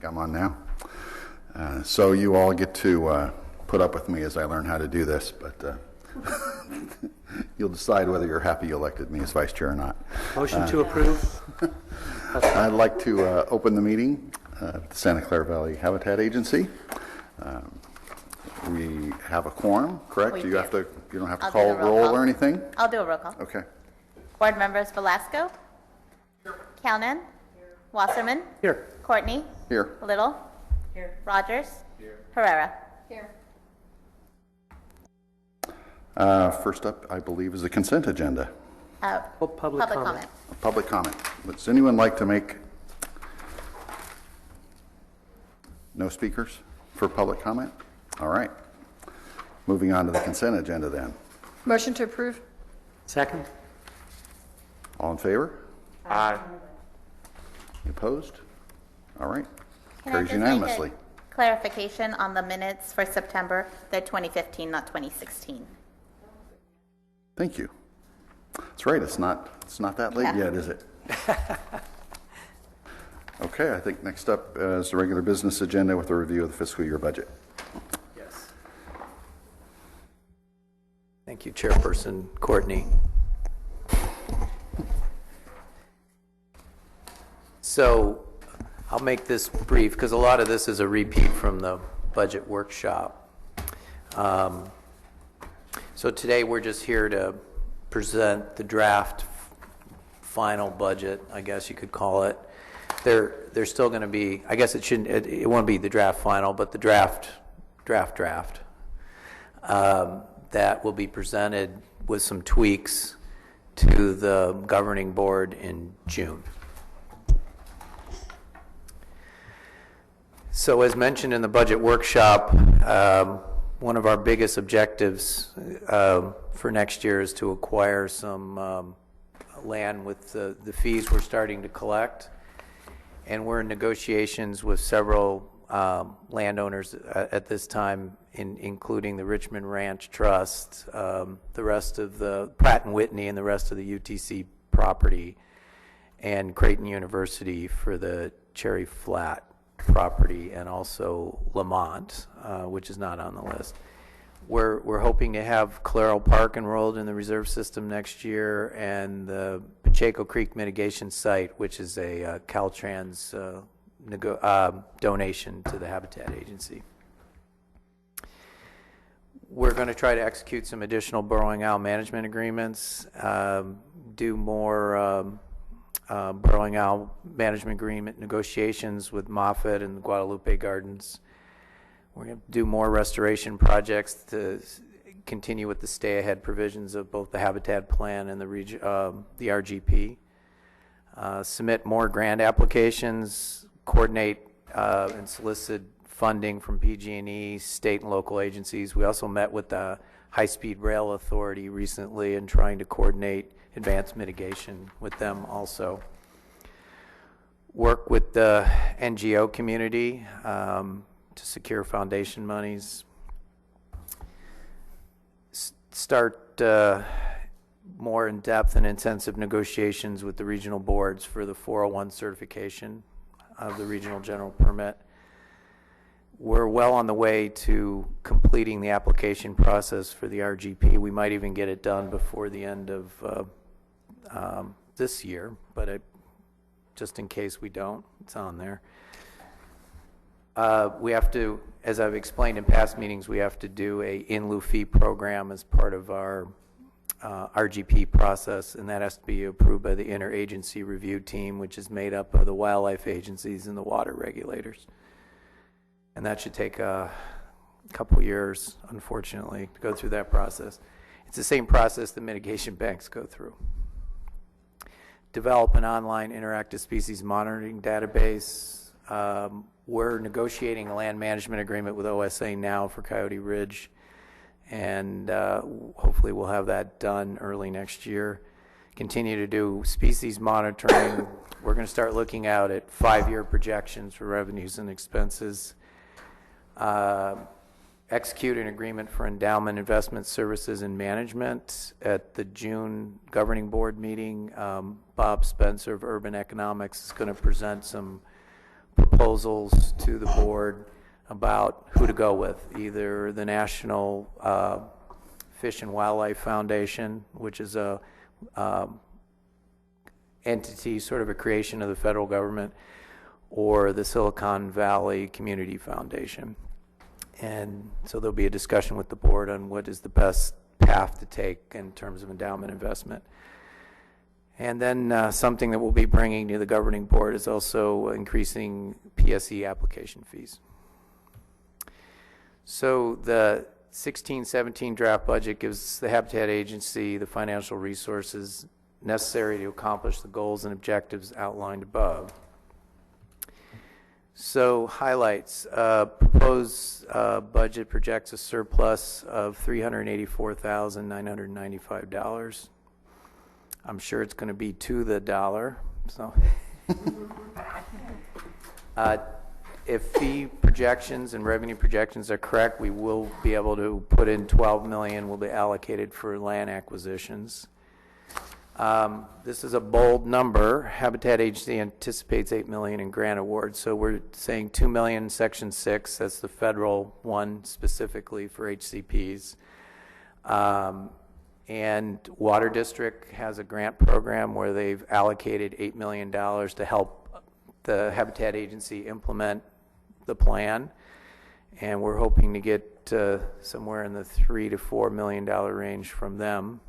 I'm on now. So you all get to put up with me as I learn how to do this, but you'll decide whether you're happy you elected me as vice chair or not. Motion to approve. I'd like to open the meeting at the Santa Clara Valley Habitat Agency. We have a quorum, correct? You don't have to call roll or anything? I'll do a roll call. Okay. Board members Velasco. Here. Calnan. Here. Wasserman. Here. Courtney. Here. Little. Here. Rogers. Here. Herrera. Here. First up, I believe, is the consent agenda. Public comment. Public comment. Does anyone like to make no speakers for public comment? All right. Moving on to the consent agenda then. Motion to approve. Second. All in favor? Aye. Opposed? All right. Can I Carries just make unanimously. a clarification on the minutes for September? They're 2015, not 2016. Thank you. That's right. It's not that late yet, is it? Okay. I think next up is the regular business agenda with a review of the fiscal year budget. Yes. Thank you, Chairperson Courtney. So I'll make this brief because a lot of this is a repeat from the budget workshop. So today we're just here to present the draft final budget, I guess you could call it. There's still going to be, I guess it won't be the draft final, but the draft that will be presented with some tweaks to the governing board in June. So as mentioned in the budget workshop, one of our biggest objectives for next year is to acquire some land with the fees we're starting to collect. And we're in negotiations with several landowners at this time, including the Richmond Ranch Trust, the rest of the Pratt & Whitney and the rest of the UTC property, and Creighton University for the Cherry Flat property, and also Lamont, which is not on the list. We're hoping to have Clara Park enrolled in the reserve system next year, and the Pacheco Creek mitigation site, which is a Caltrans donation to the Habitat Agency. We're going to try to execute some additional borrowing out management agreements, do more borrowing out management agreement negotiations with Moffett and the Guadalupe Gardens. We're going to do more restoration projects to continue with the stay-ahead provisions of both the Habitat Plan and the RGP. Submit more grant applications, coordinate and solicit funding from PG&E, state and local agencies. We also met with the High-Speed Rail Authority recently and trying to coordinate advanced mitigation with them also. Work with the NGO community to secure foundation monies. Start more in-depth and intensive negotiations with the regional boards for the 401 certification of the regional general permit. We're well on the way to completing the application process for the RGP. We might even get it done before the end of this year, but just in case we don't, it's on there. We have to, as I've explained in past meetings, we have to do a in-lieu fee program as part of our RGP process, and that has to be approved by the interagency review team, which is made up of the wildlife agencies and the water regulators. And that should take a couple years, unfortunately, to go through that process. It's the same process that mitigation banks go through. Develop an online interactive species monitoring database. We're negotiating a land management agreement with OSA now for Coyote Ridge, and hopefully we'll have that done early next year. Continue to do species monitoring. We're going to start looking out at 5-year projections for revenues and expenses. Execute an agreement for endowment investment services and management. At the June governing board meeting, Bob Spencer of Urban Economics is going to present some proposals to the board about who to go with, either the National Fish and Wildlife Foundation, which is a entity, sort of a creation of the federal government, or the Silicon Valley Community Foundation. And so there'll be a discussion with the board on what is the best path to take in terms of endowment investment. And then something that we'll be bringing to the governing board is also increasing PSE application fees. So the 16-17 draft budget gives the Habitat Agency the financial resources necessary to accomplish the goals and objectives outlined above. So highlights, proposed budget projects a surplus of $384,995. I'm sure it's going to be to the dollar. So, if fee projections and revenue projections are correct, we will be able to put in $12 million will be allocated for land acquisitions. This is a bold number. Habitat Agency anticipates $8 million in grant awards, so we're saying $2 million in Section 6. That's the federal one specifically for HCPs. And Water District has a grant program where they've allocated $8 million to help the Habitat Agency implement the plan, and we're hoping to get somewhere in the $3 to $4 million range from them.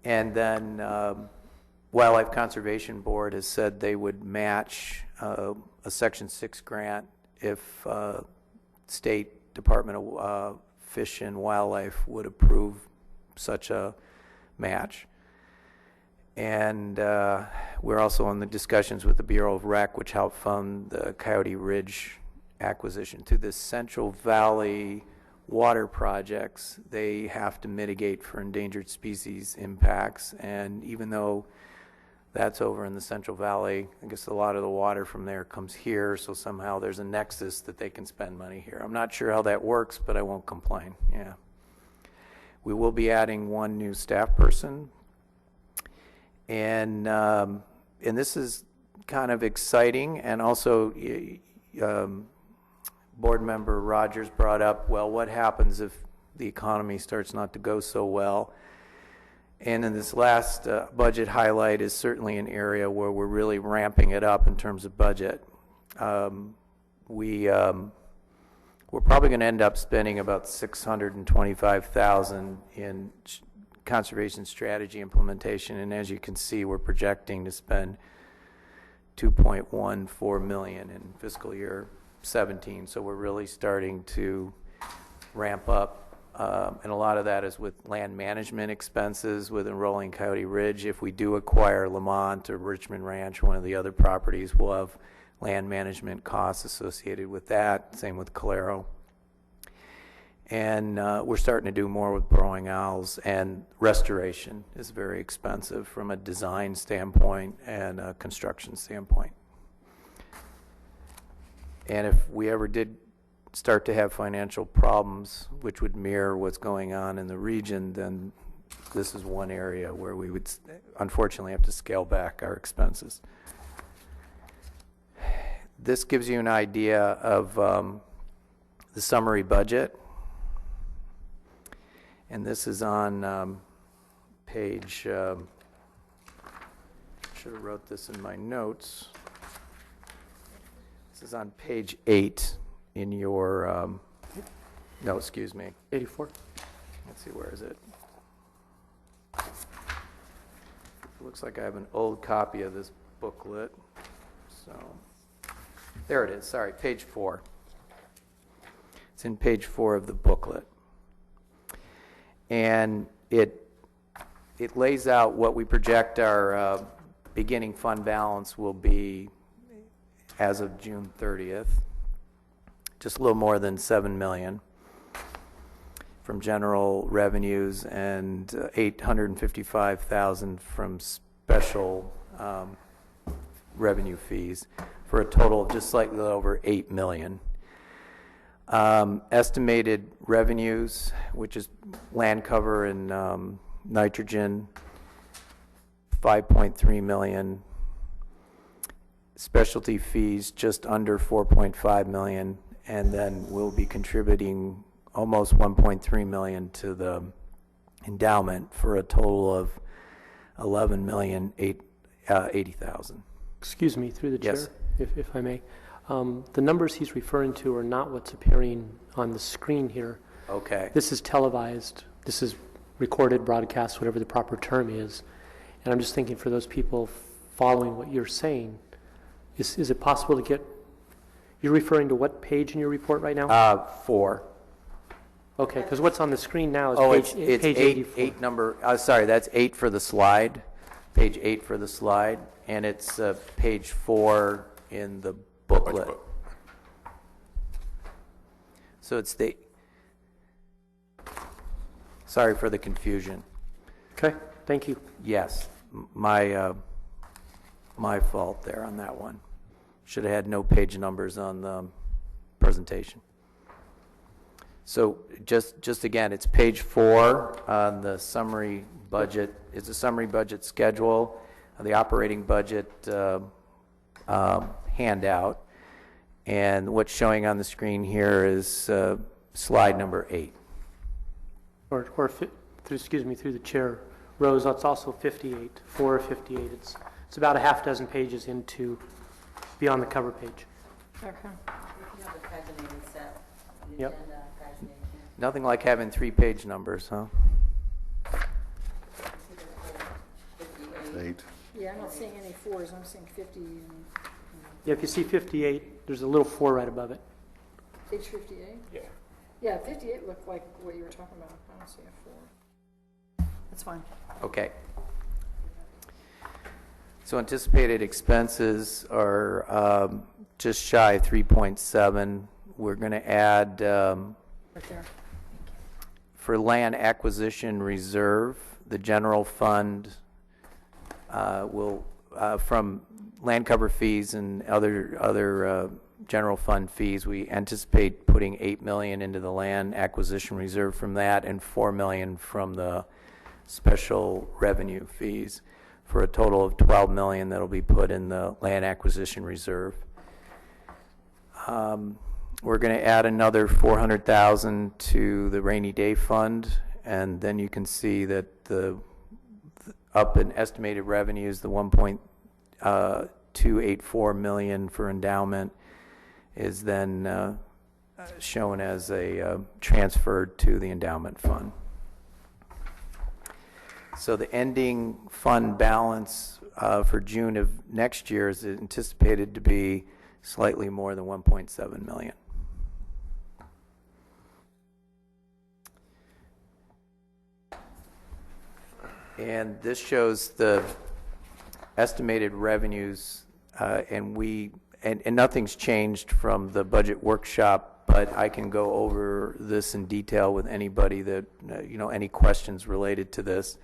And then Wildlife Conservation Board has said they would match a Section 6 grant if State Department of Fish and Wildlife would approve such a match. And we're also in the discussions with the Bureau of Rec, which helped fund the Coyote Ridge acquisition. To the Central Valley water projects, they have to mitigate for endangered species impacts, and even though that's over in the Central Valley, I guess a lot of the water from there comes here, so somehow there's a nexus that they can spend money here. I'm not sure how that works, but I won't complain. Yeah. We will be adding one new staff person, and this is kind of exciting, and also board member Rogers brought up, well, what happens if the economy starts not to go so well? And in this last budget highlight is certainly an area where we're really ramping it up in terms of budget. We're probably going to end up spending about $625,000 in conservation strategy implementation, and as you can see, we're projecting to spend $2.14 million in fiscal year 17. So we're really starting to ramp up, and a lot of that is with land management expenses with enrolling Coyote Ridge. If we do acquire Lamont or Richmond Ranch, one of the other properties, we'll have land management costs associated with that. Same with Clara. And we're starting to do more with burrowing owls, and restoration is very expensive from a design standpoint and a construction standpoint. And if we ever did start to have financial problems, which would mirror what's going on in the region, then this is one area where we would unfortunately have to scale back our expenses. This gives you an idea of the summary budget. And this is on page, should have wrote this in my notes. This is on page 8 in your, no, excuse me. 84. Let's see, where is it? It looks like I have an old copy of this booklet. So, there it is, sorry, page 4. It's in page 4 of the booklet. And it lays out what we project our beginning fund balance will be as of June 30th, just a little more than $7 million from general revenues and $855,000 from special revenue fees, for a total of just slightly over $8 million. Estimated revenues, which is land cover and nitrogen, $5.3 million. specialty fees just under 4.5 million, and then we'll be contributing almost 1.3 million to the endowment for a total of 11,080,000. Excuse me, through the chair, Yes. if I may. The numbers he's referring to are not what's appearing on the screen here. Okay. This is televised. This is recorded, broadcast, whatever the proper term is. And I'm just thinking for those people following what you're saying, is it possible to get, you're referring to what page in your report right now? 4. Okay, because what's on the screen now is Oh, page it's page 8, 84. 8 number, sorry, that's 8 for the slide, page 8 for the slide, and it's page 4 in the booklet. So it's the, sorry for the confusion. Okay, thank you. Yes, my fault there on that one. Should have had no page numbers on the presentation. So just again, it's page 4 on the summary budget. It's a summary budget schedule, the operating budget handout. And what's showing on the screen here is slide number 8. Excuse me, through the chair, Rose, that's also 58, 4 of 58. It's about a half dozen pages into, beyond the cover page. Yep. Nothing like having 3-page numbers, huh? 8. Yeah, I'm not seeing any 4s, I'm seeing 50 and Yeah, if you see 58, there's a little 4 right above it. page 58? Yeah. Yeah, 58 looked like what you were talking about. I don't see a 4. That's fine. Okay. So anticipated expenses are just shy of 3.7. We're going to add, Right there. for land acquisition reserve, the general fund will, from land cover fees and other general fund fees, we anticipate putting $8 million into the land acquisition reserve from that and $4 million from the special revenue fees, for a total of $12 million that'll be put in the land acquisition reserve. We're going to add another $400,000 to the rainy day fund, and then you can see that the up in estimated revenues, the 1.284 million for endowment is then shown as a transferred to the endowment fund. So the ending fund balance for June of next year is anticipated to be slightly more than 1.7 million. And this shows the estimated revenues, and nothing's changed from the budget workshop, but I can go over this in detail with anybody that, any questions related to this.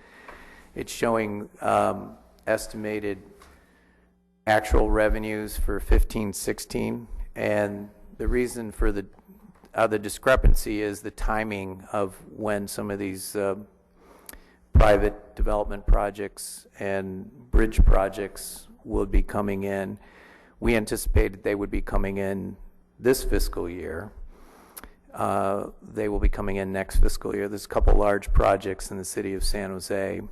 It's showing estimated actual revenues for 15-16, and the reason for the discrepancy is the timing of when some of these private development projects and bridge projects will be coming in. We anticipated they would be coming in this fiscal year. They will be coming in next fiscal year. There's a couple large projects in the city of San Jose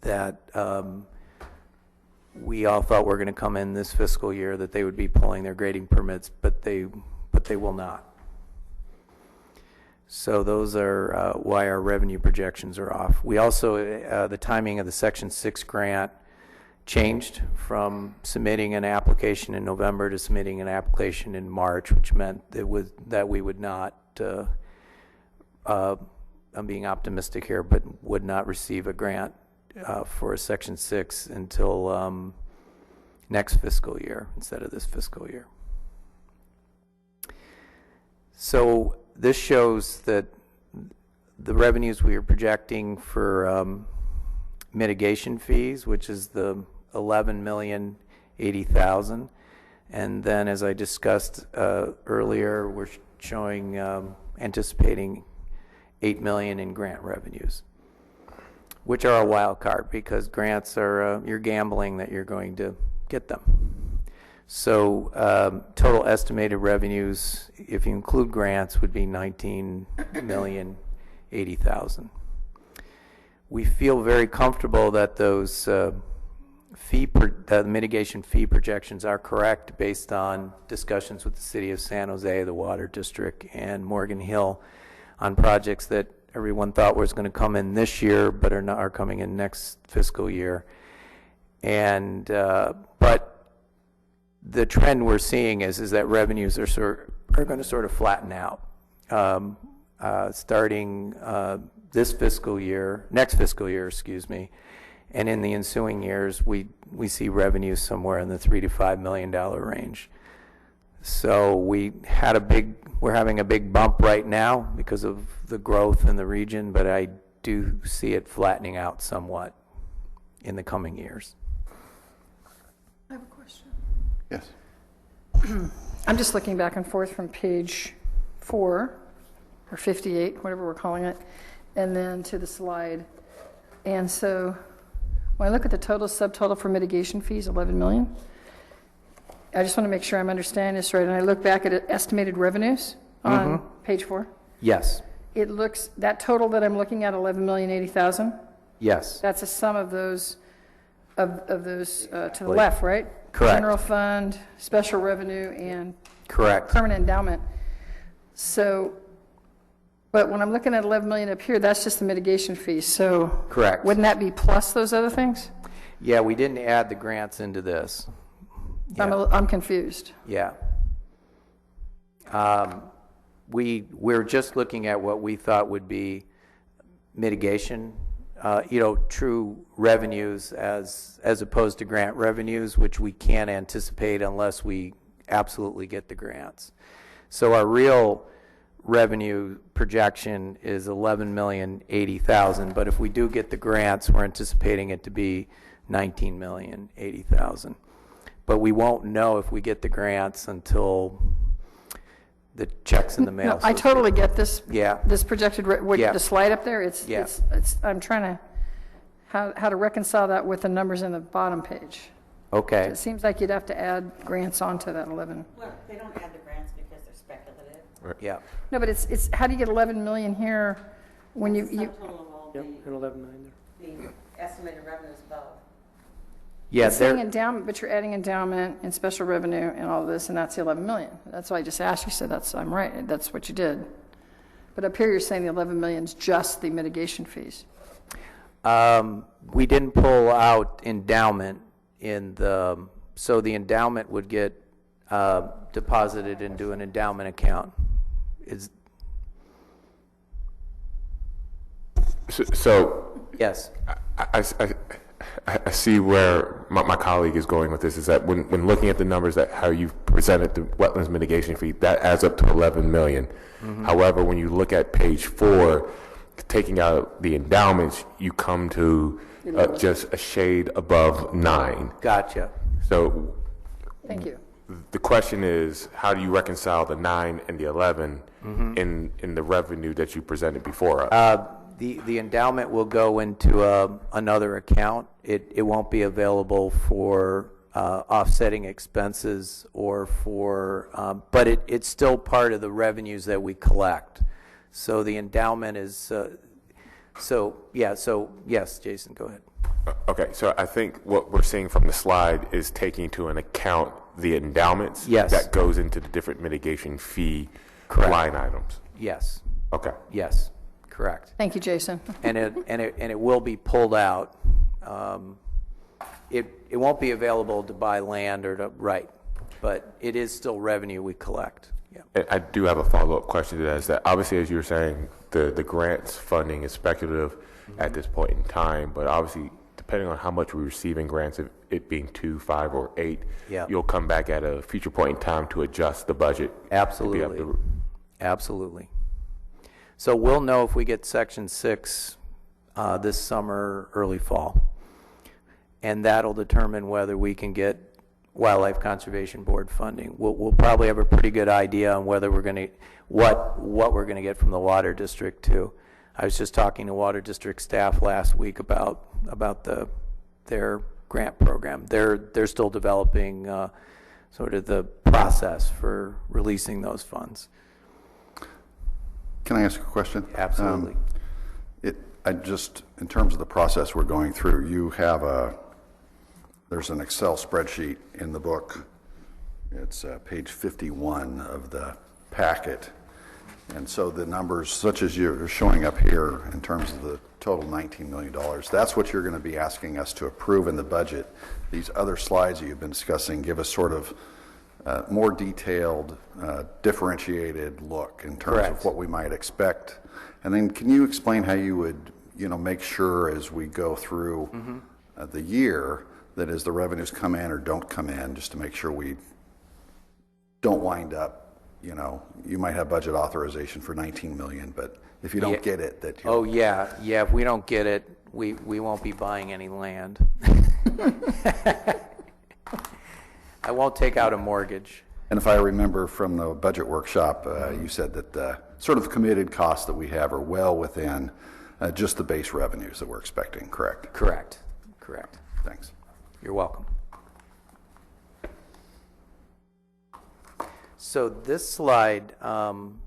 that we all thought were going to come in this fiscal year, that they would be pulling their grading permits, but they will not. So those are why our revenue projections are off. We also, the timing of the Section 6 grant changed from submitting an application in November to submitting an application in March, which meant that we would not, I'm being optimistic here, but would not receive a grant for a Section 6 until next fiscal year instead of this fiscal year. So this shows that the revenues we are projecting for mitigation fees, which is the $11,080,000, and then, as I discussed earlier, we're showing anticipating $8 million in grant revenues, which are a wild card because grants are you're gambling that you're going to get them. So total estimated revenues, if you include grants, would be $19,080,000. We feel very comfortable that those the mitigation fee projections are correct based on discussions with the City of San Jose, the Water District, and Morgan Hill on projects that everyone thought was going to come in this year but are coming in next fiscal year. And but the trend we're seeing is that revenues are going to sort of flatten out starting next fiscal year, excuse me, and in the ensuing years we see revenues somewhere in the $3 to $5 million range. So we're having a big bump right now because of the growth in the region, but I do see it flattening out somewhat in the coming years. I have a question. Yes. I'm just looking back and forth from page 4 or 58, whatever we're calling it, and then to the slide. And so when I look at the total subtotal for mitigation fees, 11 million, I just want to make sure I'm understanding this right. And I look back at estimated revenues on page 4. Yes. It looks, that total that I'm looking at, 11,080,000, Yes. that's a sum of those of those to the left, right? Correct. General fund, special revenue, and Correct. permanent endowment. So, but when I'm looking at 11 million up here, that's just the mitigation fee. So, Correct. wouldn't that be plus those other things? Yeah, we didn't add the grants into this. Yeah. I'm confused. Yeah. We're just looking at what we thought would be mitigation, true revenues as opposed to grant revenues, which we can't anticipate unless we absolutely get the grants. So our real revenue projection is $11,080,000, but if we do get the grants, we're anticipating it to be $19,080,000. But we won't know if we get the grants until the check's in the mail. No, I totally get this. Yeah. This projected, Yeah. the slide up there, it's, Yeah. I'm trying to, how to reconcile that with the numbers in the bottom page. Okay. It seems like you'd have to add grants onto that 11. Well, they don't add the grants because they're speculative. Yeah. No, but it's, how do you get 11 million here when you Subtotal of all Yep, and 11 million there. the estimated revenues above. Yeah, it's saying endowment, but you're adding endowment and special revenue and all of this, and that's the 11 million. That's why I just asked you, said I'm right, that's what you did. But up here, you're saying the 11 million is just the mitigation fees. we didn't pull out endowment so the endowment would get deposited into an endowment account. So Yes. I see where my colleague is going with this, is that when looking at the numbers, that how you've presented the wetlands mitigation fee, that adds up to 11 million. However, when you look at page 4, taking out the endowments, you come to just a shade above 9. Gotcha. So Thank you. the question is, how do you reconcile the 9 and the 11 in the revenue that you presented before us? The endowment will go into another account. It won't be available for offsetting expenses or for, but it's still part of the revenues that we collect. So the endowment is, yes, Jason, go ahead. Okay, so I think what we're seeing from the slide is taking into an account the endowments Yes. that goes into the different mitigation fee Correct. line items. Yes, Okay. yes, correct. Thank you, Jason. And it will be pulled out. It won't be available to buy land but it is still revenue we collect. Yeah. And I do have a follow-up question to that, is that obviously, as you were saying, the grants funding is speculative at this point in time, but obviously, depending on how much we receive in grants, if it being 2, 5, or 8, Yeah. you'll come back at a future point in time to adjust the budget. to be able Absolutely. to- Absolutely. So we'll know if we get Section 6 this summer, early fall. And that'll determine whether we can get Wildlife Conservation Board funding. We'll probably have a pretty good idea on whether we're going to, what we're going to get from the Water District too. I was just talking to Water District staff last week about their grant program. They're still developing sort of the process for releasing those funds. Can I ask a question? Absolutely. I just, in terms of the process we're going through, you have there's an Excel spreadsheet in the book. It's page 51 of the packet. And so the numbers, such as you're showing up here in terms of the total $19 million, that's what you're going to be asking us to approve in the budget. These other slides that you've been discussing give us sort of more detailed, differentiated look in terms Correct. of what we might expect. And then can you explain how you would, make sure as we go through the year that as the revenues come in or don't come in, just to make sure we don't wind up, you might have budget authorization for 19 million, but if you don't get it, that Oh, yeah, if we don't get it, we won't be buying any land. I won't take out a mortgage. And if I remember from the budget workshop, you said that the sort of committed costs that we have are well within just the base revenues that we're expecting, correct? Correct. Thanks. You're welcome. So this slide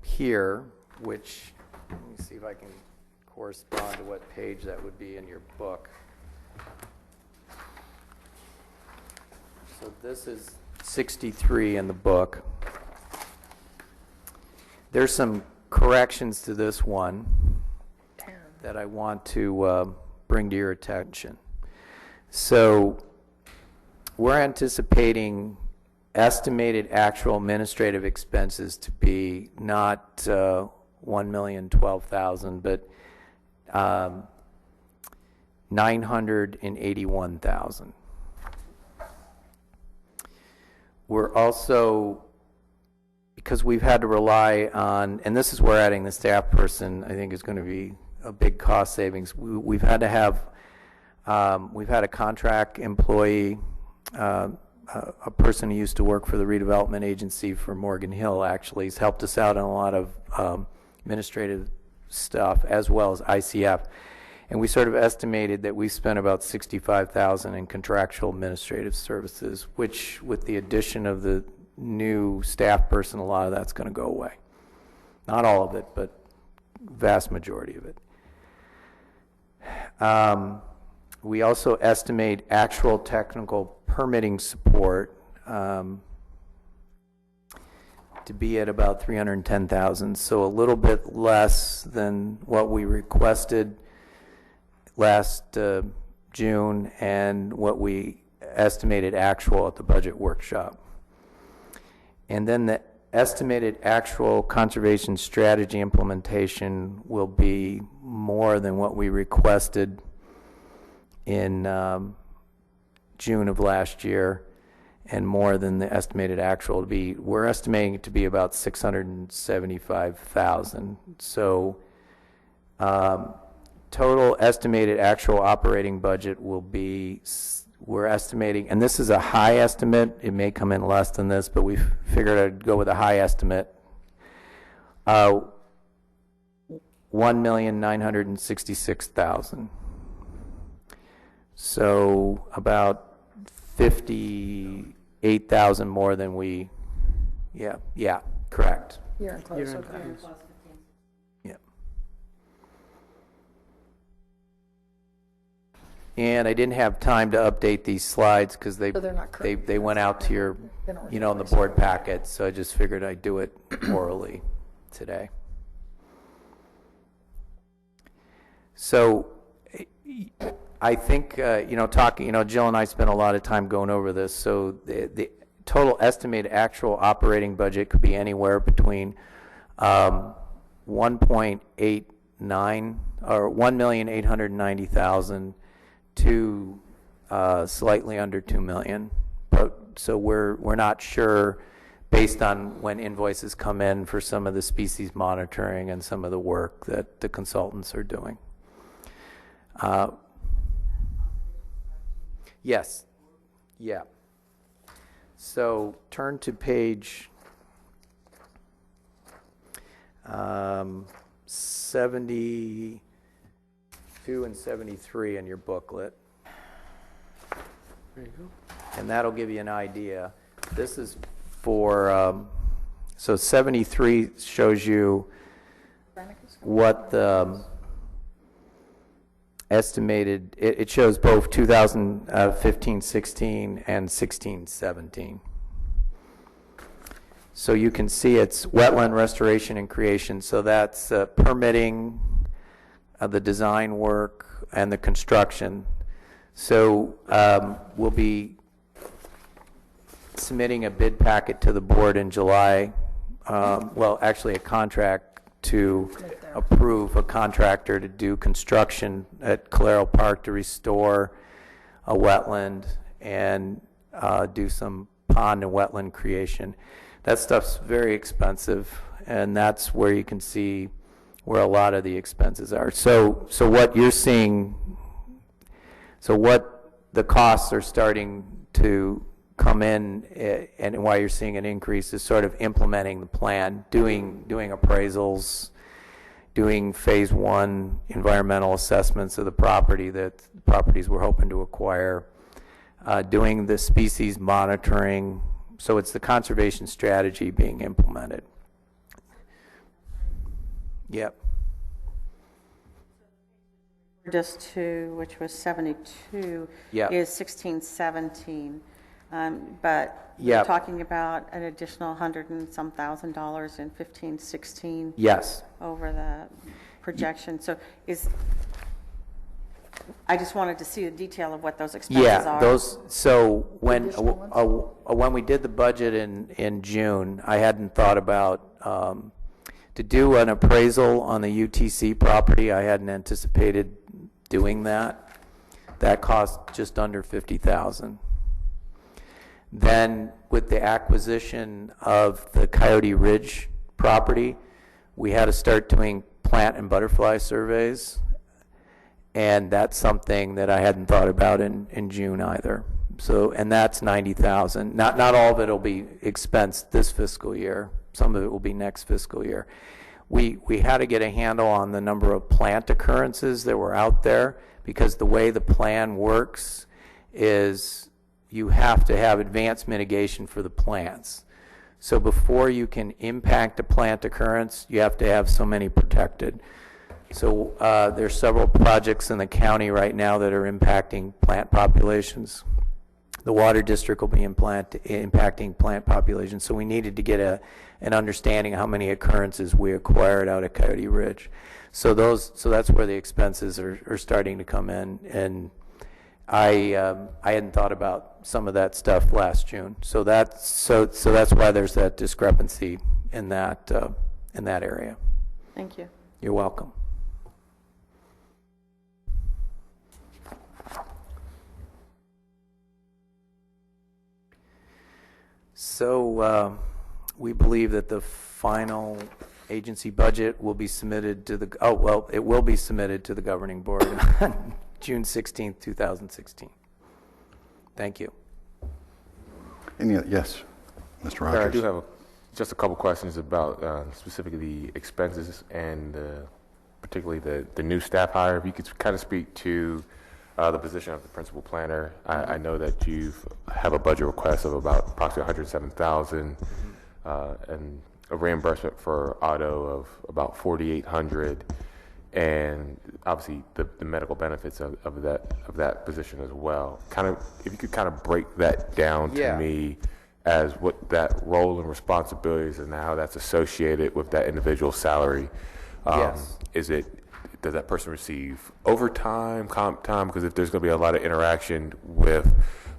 here, which, let me see if I can correspond to what page that would be in your book. So this is 63 in the book. There's some corrections to this one that I want to bring to your attention. So we're anticipating estimated actual administrative expenses to be not 1,012,000, but 981,000. We're also, because we've had to rely on, and this is where adding the staff person I think is going to be a big cost savings. We've had to have, we've had a contract employee, a person who used to work for the redevelopment agency for Morgan Hill actually has helped us out on a lot of administrative stuff as well as ICF. And we sort of estimated that we spent about $65,000 in contractual administrative services, which with the addition of the new staff person, a lot of that's going to go away. Not all of it, but vast majority of it. We also estimate actual technical permitting support to be at about $310,000, so a little bit less than what we requested last June and what we estimated actual at the budget workshop. And then the estimated actual conservation strategy implementation will be more than what we requested in June of last year, and more than the estimated actual to be. We're estimating it to be about $675,000. So total estimated actual operating budget will be, we're estimating, and this is a high estimate, it may come in less than this, but we figured I'd go with a high estimate. $1,966,000. So about 58,000 more than we, yeah, correct. Year and close, Year-end okay. close. Yeah. And I didn't have time to update these slides because So they're not correct. they went out to your, They don't in the reflect board packet, so I just figured I'd do it orally today. So I think, talking, Jill and I spent a lot of time going over this, so the total estimated actual operating budget could be anywhere between 1.89 or 1,890,000 to slightly under 2 million. So we're not sure based on when invoices come in for some of the species monitoring and some of the work that the consultants are doing. Yes. Yeah. So turn to page 72 and 73 in your booklet. There you go. And that'll give you an idea. This is for, so 73 shows you what the estimated, it shows both 2015-16 and 16-17. So you can see it's wetland restoration and creation, so that's permitting, the design work, and the construction. So we'll be submitting a bid packet to the board in July, well, actually a contract to approve a contractor to do construction at Clara Park to restore a wetland and do some pond and wetland creation. That stuff's very expensive, and that's where you can see where a lot of the expenses are. So what you're seeing, so what the costs are starting to come in, and why you're seeing an increase is sort of implementing the plan, doing appraisals, doing phase 1 environmental assessments of the properties we're hoping to acquire, doing the species monitoring. So it's the conservation strategy being implemented. Yep. Just to, which was 72, Yep. is 16, 17. But Yep. we're talking about an additional $100 and some thousand in 15, 16 Yes. over the projection. So I just wanted to see the detail of what those expenses Yeah, are. those, so when Additional when we did the budget in June, I hadn't thought about, to do an appraisal on the UTC property, I hadn't anticipated doing that. That cost just under $50,000. Then with the acquisition of the Coyote Ridge property, we had to start doing plant and butterfly surveys, and that's something that I hadn't thought about in June either. So, and that's $90,000. Not all of it will be expensed this fiscal year. Some of it will be next fiscal year. We had to get a handle on the number of plant occurrences that were out there, because the way the plan works is you have to have advanced mitigation for the plants. So before you can impact a plant occurrence, you have to have so many protected. So there's several projects in the county right now that are impacting plant populations. The water district will be impacting plant populations. So we needed to get an understanding of how many occurrences we acquired out at Coyote Ridge. So that's where the expenses are starting to come in. And I hadn't thought about some of that stuff last June. So that's why there's that discrepancy in that area. Thank you. You're welcome. So we believe that the final agency budget will be submitted to it will be submitted to the governing board on June 16th, 2016. Thank you. Yes, Mr. Rogers. I do have just a couple questions about specifically the expenses and particularly the new staff hire. If you could kind of speak to the position of the principal planner. I know that you have a budget request of about approximately $107,000 and a reimbursement for auto of about $4,800, and obviously the medical benefits of that position as well. Kind of, if you could kind of break that down to me as what that role and responsibilities and how that's associated with that individual's salary. Yes. Does that person receive overtime, comp time? Because if there's going to be a lot of interaction with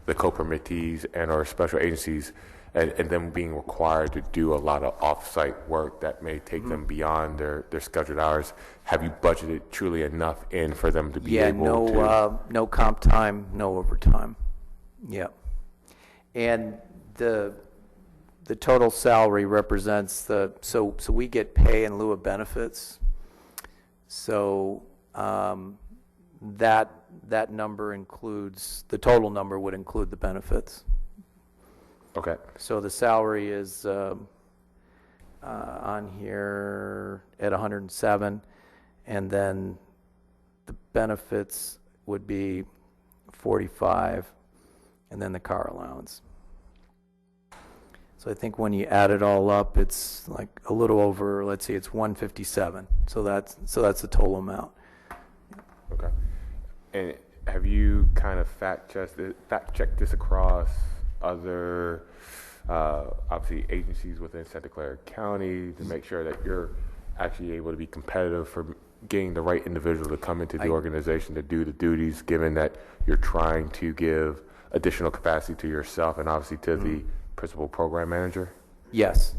the co-permittees and or special agencies, and them being required to do a lot of off-site work that may take them beyond their scheduled hours, have you budgeted truly enough in for them to be able to? No comp time, no overtime. Yep. And the total salary represents so we get pay in lieu of benefits. So that number includes, the total number would include the benefits. Okay. So the salary is on here at 107, and then the benefits would be 45, and then the car allowance. So I think when you add it all up, it's like a little over, let's see, it's 157. So that's the total amount. Okay. And have you kind of fact checked this across other, obviously, agencies within Santa Clara County to make sure that you're actually able to be competitive for getting the right individual to come into the organization to do the duties, given that you're trying to give additional capacity to yourself and obviously to the principal program manager? Yes,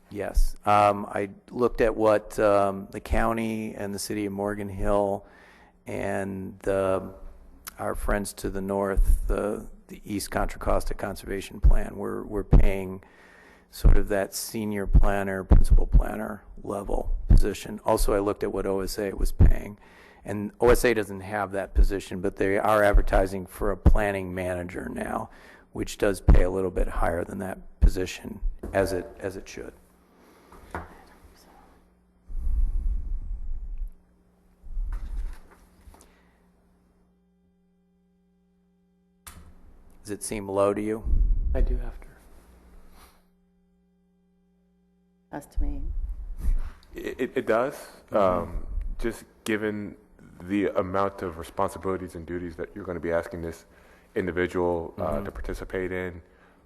yes. I looked at what the county and the city of Morgan Hill and our friends to the north, the East Contra Costa Conservation Plan, we're paying sort of that senior planner, principal planner level position. Also, I looked at what OSA was paying. And OSA doesn't have that position, but they are advertising for a planning manager now, which does pay a little bit higher than that position, as it should. Does it seem low to you? I do after. As to me. It does. Just given the amount of responsibilities and duties that you're going to be asking this individual to participate in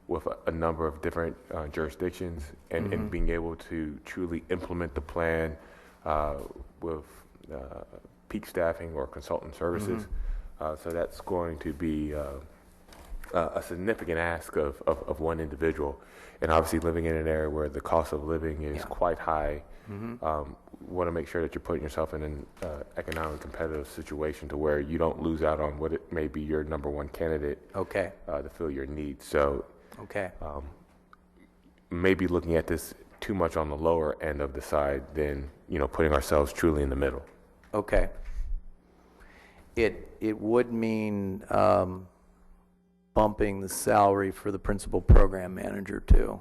with a number of different jurisdictions and being able to truly implement the plan with peak staffing or consultant services. So that's going to be a significant ask of one individual. And obviously living in an area where the cost of living is quite high, want to make sure that you're putting yourself in an economically competitive situation to where you don't lose out on what it may be your number one candidate to fill your needs. So maybe looking at this too much on the lower end of the side than, putting ourselves truly in the middle. Okay. It would mean bumping the salary for the principal program manager too.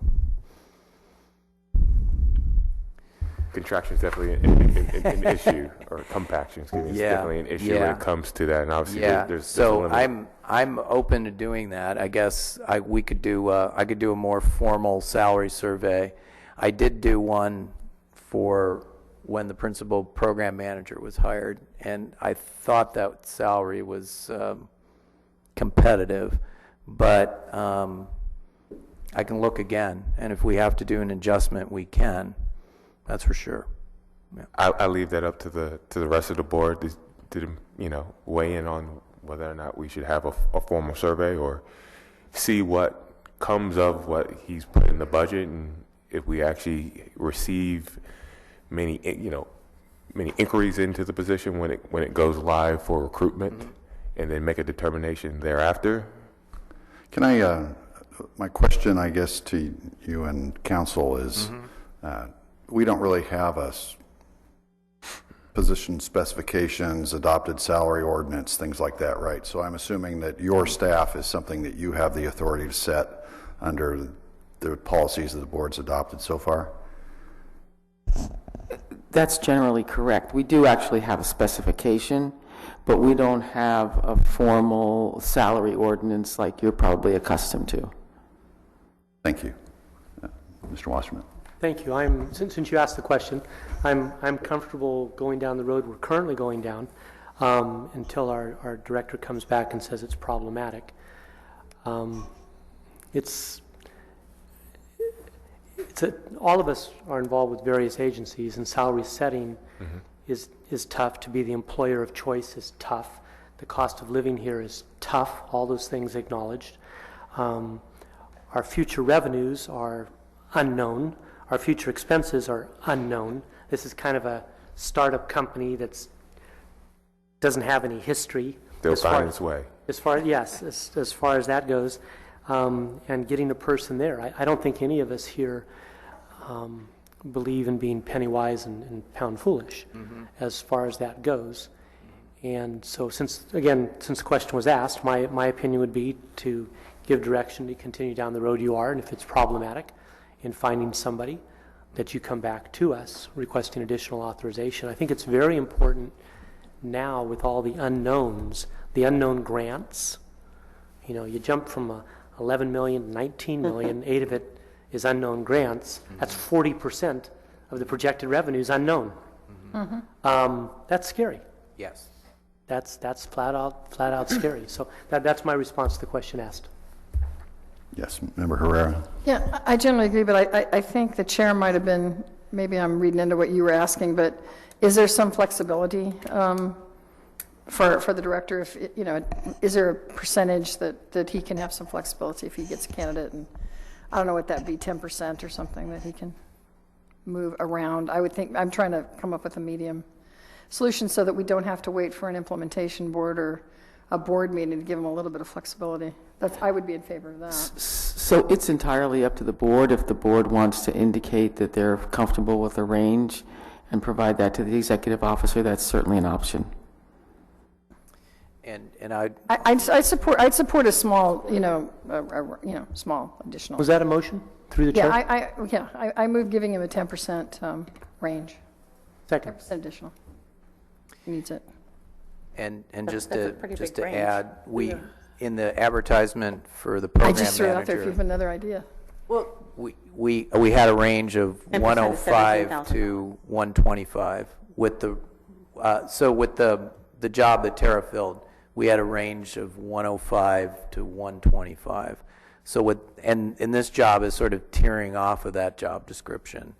Contraction is definitely an issue, or compaction, excuse me, is definitely an issue when it comes to that. And obviously, there's so a limit. I'm open to doing that. I guess I could do a more formal salary survey. I did do one for when the principal program manager was hired, and I thought that salary was competitive, but I can look again, and if we have to do an adjustment, we can. That's for sure. Yeah. I leave that up to the rest of the board to weigh in on whether or not we should have a formal survey or see what comes of what he's put in the budget, and if we actually receive many inquiries into the position when it goes live for recruitment, and then make a determination thereafter. Can I, my question, I guess, to you and council is, we don't really have position specifications, adopted salary ordinance, things like that, right? So I'm assuming that your staff is something that you have the authority to set under the policies that the board's adopted so far? That's generally correct. We do actually have a specification, but we don't have a formal salary ordinance like you're probably accustomed to. Thank you. Mr. Wasserman. Thank you. Since you asked the question, I'm comfortable going down the road we're currently going down until our director comes back and says it's problematic. All of us are involved with various agencies, and salary setting is tough. To be the employer of choice is tough. The cost of living here is tough. All those things acknowledged. Our future revenues are unknown. Our future expenses are unknown. This is kind of a startup company that doesn't have any history. They'll find its way. As far as that goes, and getting a person there. I don't think any of us here believe in being penny wise and pound foolish as far as that goes. And so since the question was asked, my opinion would be to give direction to continue down the road you are, and if it's problematic, in finding somebody, that you come back to us requesting additional authorization. I think it's very important now with all the unknowns, the unknown grants. You jump from 11 million, 19 million, 8 of it is unknown grants. That's 40% of the projected revenue is unknown. That's scary. Yes. That's flat out scary. So that's my response to the question asked. Yes, Member Herrera. Yeah, I generally agree, but I think the chair might have been, maybe I'm reading into what you were asking, but is there some flexibility for the director? If, is there a percentage that he can have some flexibility if he gets a candidate? And I don't know what that'd be, 10% or something that he can move around. I would think, I'm trying to come up with a medium solution so that we don't have to wait for an implementation board or a board meeting to give them a little bit of flexibility. I would be in favor of that. So it's entirely up to the board. If the board wants to indicate that they're comfortable with a range and provide that to the executive officer, that's certainly an option. And I'd support a small, small additional. Was that a motion through the chair? Yeah, I move giving him a 10% range, Second. 10% additional. He needs it. And just That's a to pretty just big to range. add, we in the advertisement for the program I just threw it out there if you manager, have another idea. Well, we had a range of 10% is 105 to 125 with the with the job that Tara filled, we had a range of 105 to 125. So and this job is sort of tearing off of that job description.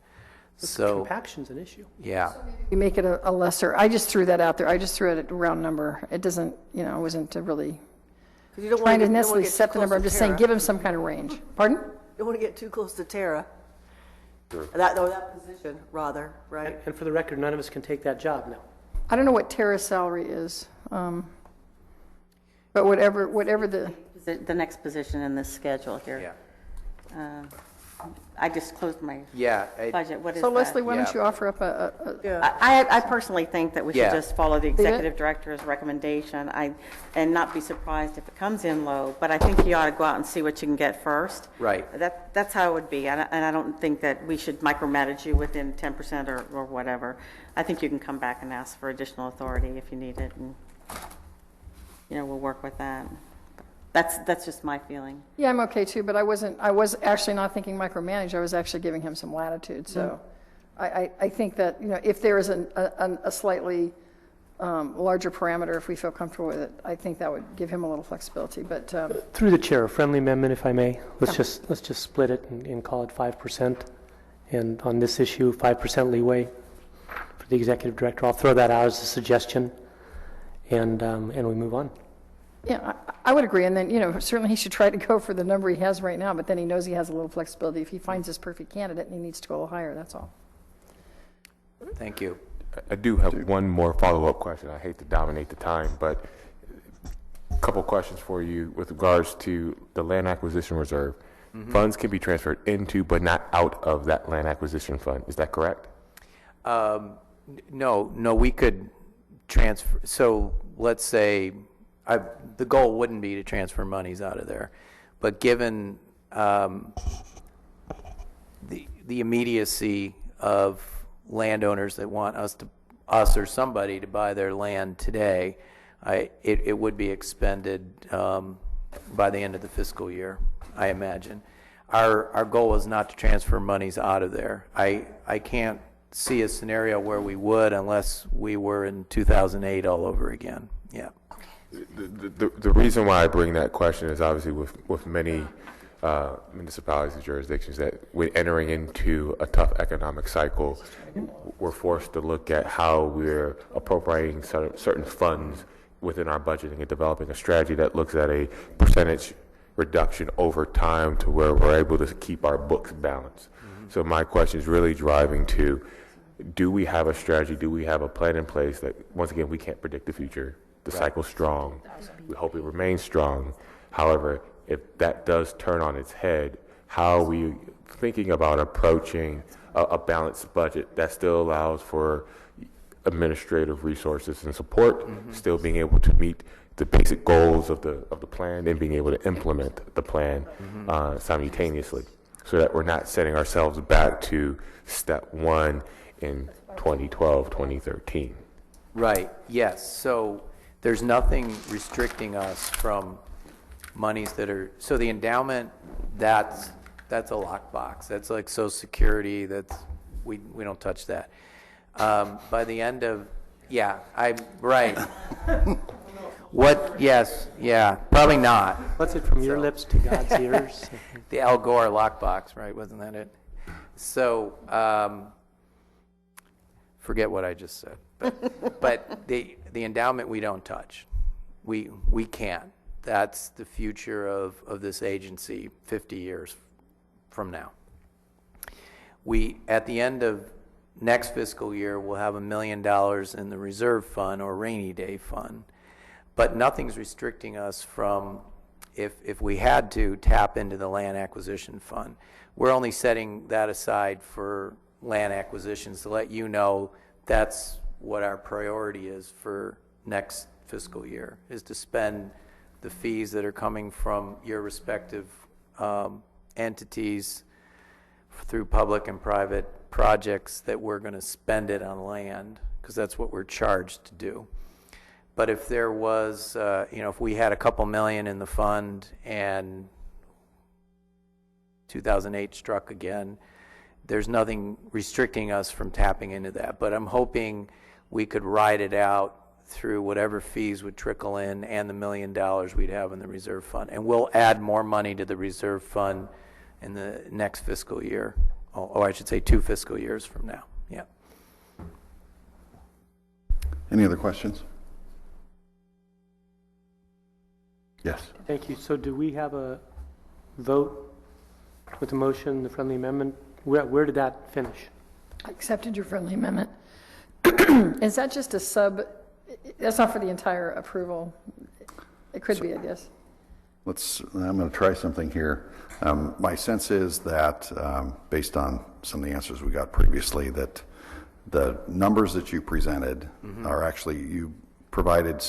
So Compaction's an issue. yeah. You make it a lesser, I just threw that out there. I just threw it at a round number. It doesn't, it wasn't really You don't trying want to necessarily set the number. I'm just saying, give him some kind of range. Pardon? You don't want to get too close to Tara. That position, rather, right? And for the record, none of us can take that job now. I don't know what Tara's salary is, but whatever the next position in this schedule here. Yeah. I just closed my Yeah. budget. What is So that? Leslie, why don't Yeah. you offer up I personally think that we should Yeah. just follow the executive director's recommendation and not be surprised if it comes in low, but I think you ought to go out and see what you can get first. Right. That's how it would be, and I don't think that we should micromanage you within 10% or whatever. I think you can come back and ask for additional authority if you need it, and, we'll work with that. That's just my feeling. Yeah, I'm okay too, but I was actually not thinking micromanage. I was actually giving him some latitude. So I think that, if there is a slightly larger parameter, if we feel comfortable with it, I think that would give him a little flexibility. But Through the chair, a friendly amendment, if I may. Let's just split it and call it 5%. And on this issue, 5% leeway for the executive director. I'll throw that out as a suggestion, and we move on. yeah, I would agree. And then, certainly he should try to go for the number he has right now, but then he knows he has a little flexibility if he finds his perfect candidate and he needs to go a little higher, that's all. Thank you. I do have one more follow-up question. I hate to dominate the time, but a couple questions for you with regards to the land acquisition reserve. Funds can be transferred into but not out of that land acquisition fund. Is that correct? No, we could transfer. So let's say the goal wouldn't be to transfer monies out of there, but given the immediacy of landowners that want us or somebody to buy their land today, it would be expended by the end of the fiscal year, I imagine. Our goal is not to transfer monies out of there. I can't see a scenario where we would unless we were in 2008 all over again. Yeah. The reason why I bring that question is obviously with many municipalities and jurisdictions that we're entering into a tough economic cycle, we're forced to look at how we're appropriating certain funds within our budgeting and developing a strategy that looks at a percentage reduction over time to where we're able to keep our books balanced. So my question is really driving to, do we have a strategy? Do we have a plan in place that, once again, we can't predict the future? The cycle's strong. We hope it remains strong. However, if that does turn on its head, how are we thinking about approaching a balanced budget that still allows for administrative resources and support, still being able to meet the basic goals of the plan and being able to implement the plan simultaneously, so that we're not setting ourselves back to step one in 2012, 2013. Right, yes. So there's nothing restricting us from monies that are, so the endowment, that's That's a lockbox. That's like Social Security. We don't touch that. By the end of, right. What? Yes. Yeah. Probably not. What's it from your lips to God's ears? The Al Gore lockbox, right? Wasn't that it? So, forget what I just said. But the endowment we don't touch. We can't. That's the future of this agency 50 years from now. At the end of next fiscal year, we'll have $1 million in the reserve fund or rainy day fund. But nothing's restricting us from, if we had to, tap into the land acquisition fund. We're only setting that aside for land acquisitions to let you know that's what our priority is for next fiscal year, is to spend the fees that are coming from your respective entities through public and private projects, that we're going to spend it on land, because that's what we're charged to do. But if there was, if we had a couple million in the fund and 2008 struck again, there's nothing restricting us from tapping into that. But I'm hoping we could ride it out through whatever fees would trickle in and the $1 million we'd have in the reserve fund. And we'll add more money to the reserve fund in the next fiscal year. Or I should say 2 fiscal years from now. Yeah. Any other questions? Yes. Thank you. So do we have a vote with the motion, the friendly amendment? Where did that finish? I accepted your friendly amendment. Is that just a sub, that's not for the entire approval? It could be, I guess. I'm going to try something here. My sense is that, based on some of the answers we got previously, that the numbers that you presented are actually, you provided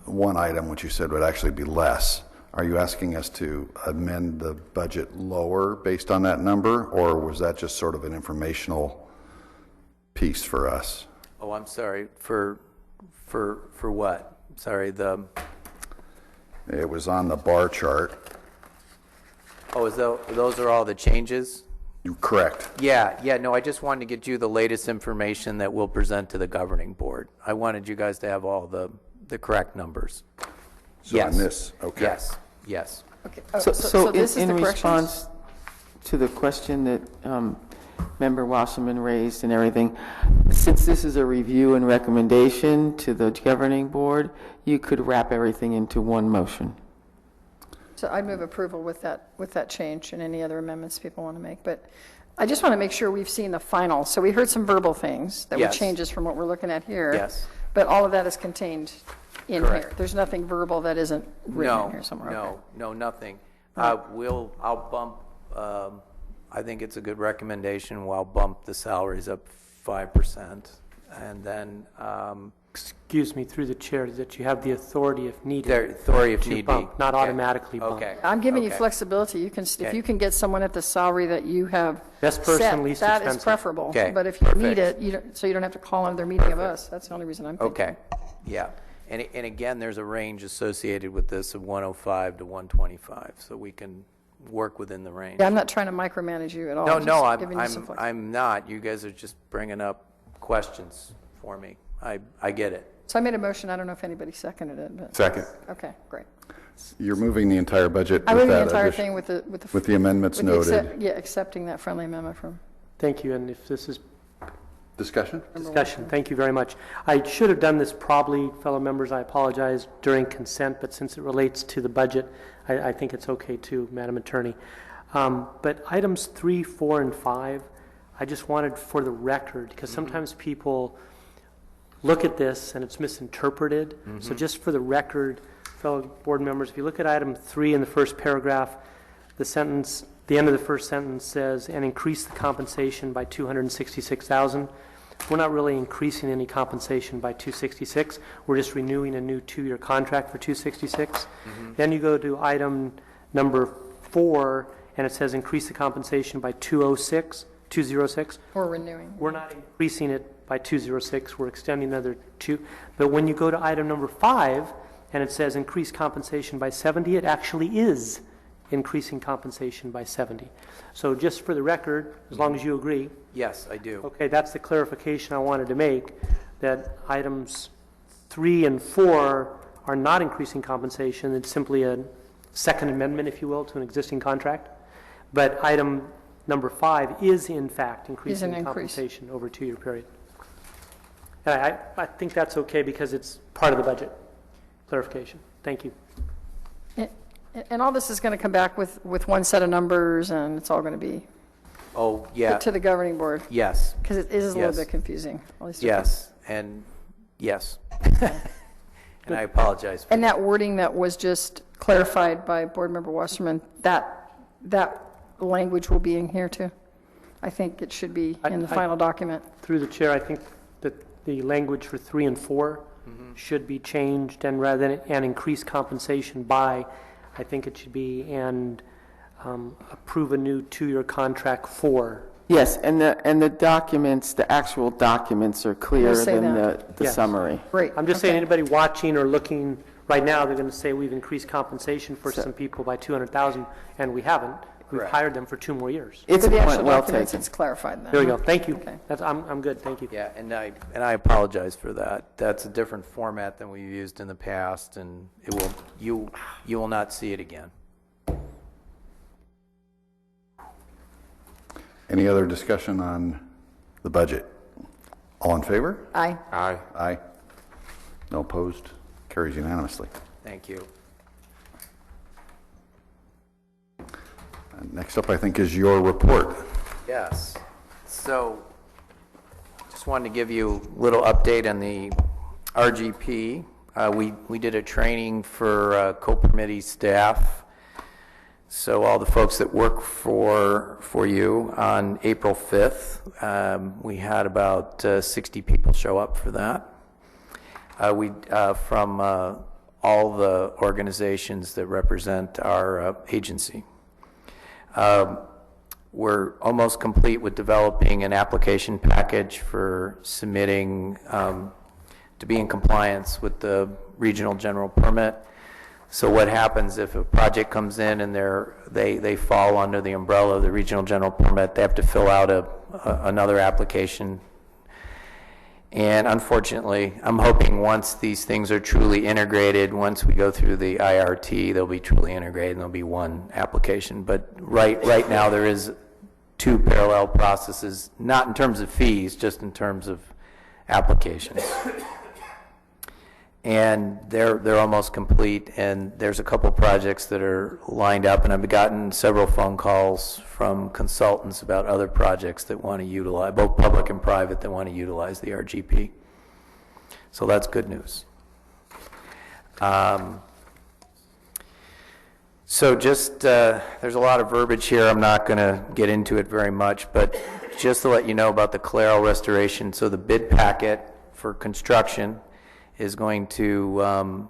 one item which you said would actually be less. Are you asking us to amend the budget lower based on that number, or was that just sort of an informational piece for us? Oh, I'm sorry. For what? Sorry, It was on the bar chart. Oh, those are all the changes? Correct. Yeah, no, I just wanted to get you the latest information that we'll present to the governing board. I wanted you guys to have all the correct numbers. So Yes. on this, okay. Yes. Okay. So this is in the corrections? response to the question that Member Wasserman raised and everything, since this is a review and recommendation to the governing board, you could wrap everything into one motion. So I'd move approval with that change and any other amendments people want to make. But I just want to make sure we've seen the final. So we heard some verbal things that were Yes. changes from what we're looking at here. Yes. But all of that is contained in Correct. here. There's nothing verbal that isn't written in here somewhere. Okay. No, nothing. I'll bump, I think it's a good recommendation. I'll bump the salaries up 5%. And then, Excuse me, through the chair, that you have the authority if needed. their authority if to need be. bump, not Okay. automatically bump. Okay. I'm giving you Okay. flexibility. You can, if Okay. you can get someone at the salary that you have Best person, set, least that is expensive. preferable. Okay, But if you need perfect. it, so you don't have to call another meeting of us. That's the only reason I'm thinking. Okay, yeah. And again, there's a range associated with this of 105 to 125, so we can work within the range. Yeah, I'm not trying to micromanage you at all. No, Just no, giving you some flexibility. I'm not. You guys are just bringing up questions for me. I get it. So I made a motion. I don't know if anybody seconded it, but, Second. okay, great. You're moving the entire budget I with moved the that entire addition- thing with the. with the amendments with the accept- noted. Yeah, accepting that friendly amendment from. Thank you, and if this is Discussion? discussion, thank you very much. I should have done this probably, fellow members, I apologize, during consent, but since it relates to the budget, I think it's okay too, Madam Attorney. But items 3, 4, and 5, I just wanted for the record, because sometimes people look at this and it's misinterpreted. So just for the record, fellow board members, if you look at item 3 in the first paragraph, the end of the first sentence says, and increase the compensation by $266,000. We're not really increasing any compensation by $266. We're just renewing a new 2-year contract for $266. Then you go to item number 4, and it says increase the compensation by $206. Or renewing. We're not increasing it by 206. We're extending another 2. But when you go to item number 5, and it says increase compensation by 70, it actually is increasing compensation by 70. So just for the record, as long as you agree, Yes, I do. okay, that's the clarification I wanted to make, that items 3 and 4 are not increasing compensation. It's simply a second amendment, if you will, to an existing contract. But item number 5 is in fact increasing increase. compensation over a 2-year period. And I think that's okay because it's part of the budget clarification. Thank you. And all this is going to come back with one set of numbers, and it's all going to be Oh, yeah, put to the governing board, yes, because it is a little Yes. bit confusing. At least yes, and yes. And I apologize for And that wording that was just clarified by Board Member Wasserman, that language will be in here too. I think it should be in the final document. Through the chair, I think that the language for 3 and 4 should be changed, and rather than and increase compensation by, I think it should be and approve a new 2-year contract for. Yes, and the documents, the actual documents are clearer say than that. the Yes. summary. Great. I'm just saying, Okay. anybody watching or looking right now, they're going to say we've increased compensation for some people by 200,000, and we haven't. We've Correct. hired them for 2 more years. It's For a the point actual well documents, taken. it's clarified then. There we go. Thank you. Okay. I'm good. Thank you. Yeah, and I apologize for that. That's a different format than we've used in the past, and it will you will not see it again. Any other discussion on the budget? All in favor? Aye. Aye. Aye. No opposed? Carries unanimously. Thank you. And next up, I think, is your report. Yes. So, just wanted to give you a little update on the RGP. We did a training for co-permittee staff. So all the folks that work for you on April 5th, we had about 60 people show up for that. From all the organizations that represent our agency. We're almost complete with developing an application package for submitting to be in compliance with the regional general permit. So what happens if a project comes in and they fall under the umbrella of the regional general permit, they have to fill out another application. And unfortunately, I'm hoping once these things are truly integrated, once we go through the IRT, they'll be truly integrated and there'll be one application. But right now there is 2 parallel processes, not in terms of fees, just in terms of applications. And they're almost complete, and there's a couple projects that are lined up, and I've gotten several phone calls from consultants about other projects that want to utilize, both public and private, that want to utilize the RGP. So that's good news. So just, there's a lot of verbiage here. I'm not going to get into it very much, but just to let you know about the Clara restoration. So the bid packet for construction is going to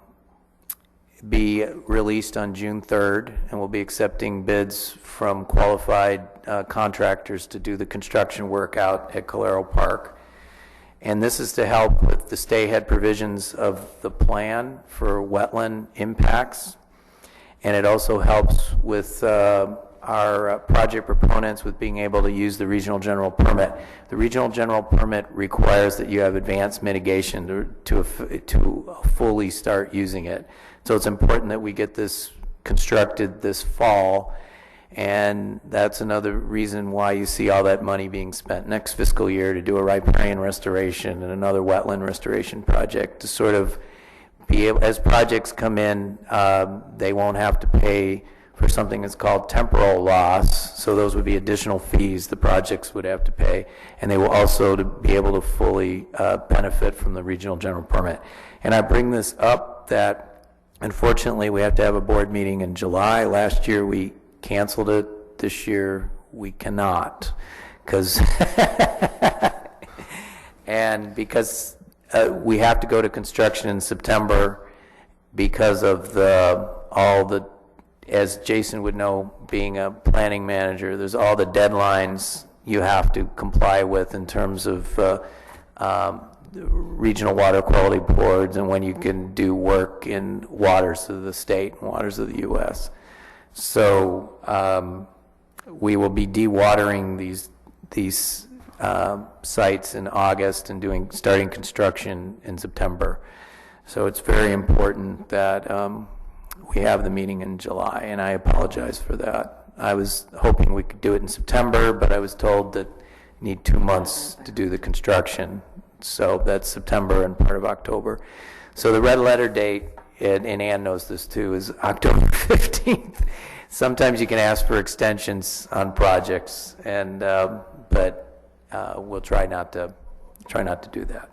be released on June 3rd, and we'll be accepting bids from qualified contractors to do the construction work out at Calero Park. And this is to help with the stay-ahead provisions of the plan for wetland impacts. And it also helps with our project proponents with being able to use the regional general permit. The regional general permit requires that you have advanced mitigation to fully start using it. So it's important that we get this constructed this fall, and that's another reason why you see all that money being spent next fiscal year to do a riparian restoration and another wetland restoration project to sort of be able, as projects come in, they won't have to pay for something that's called temporal loss. So those would be additional fees the projects would have to pay, and they will also to be able to fully benefit from the regional general permit. And I bring this up that unfortunately we have to have a board meeting in July. Last year we canceled it. This year we cannot, because and because we have to go to construction in September because of all the, as Jason would know, being a planning manager, there's all the deadlines you have to comply with in terms of regional water quality boards and when you can do work in waters of the state and waters of the U.S. So we will be dewatering these sites in August and starting construction in September. So it's very important that we have the meeting in July, and I apologize for that. I was hoping we could do it in September, but I was told that you need 2 months to do the construction. So that's September and part of October. So the red letter date, and Ann knows this too, is October 15th. Sometimes you can ask for extensions on projects, and but we'll try not to do that.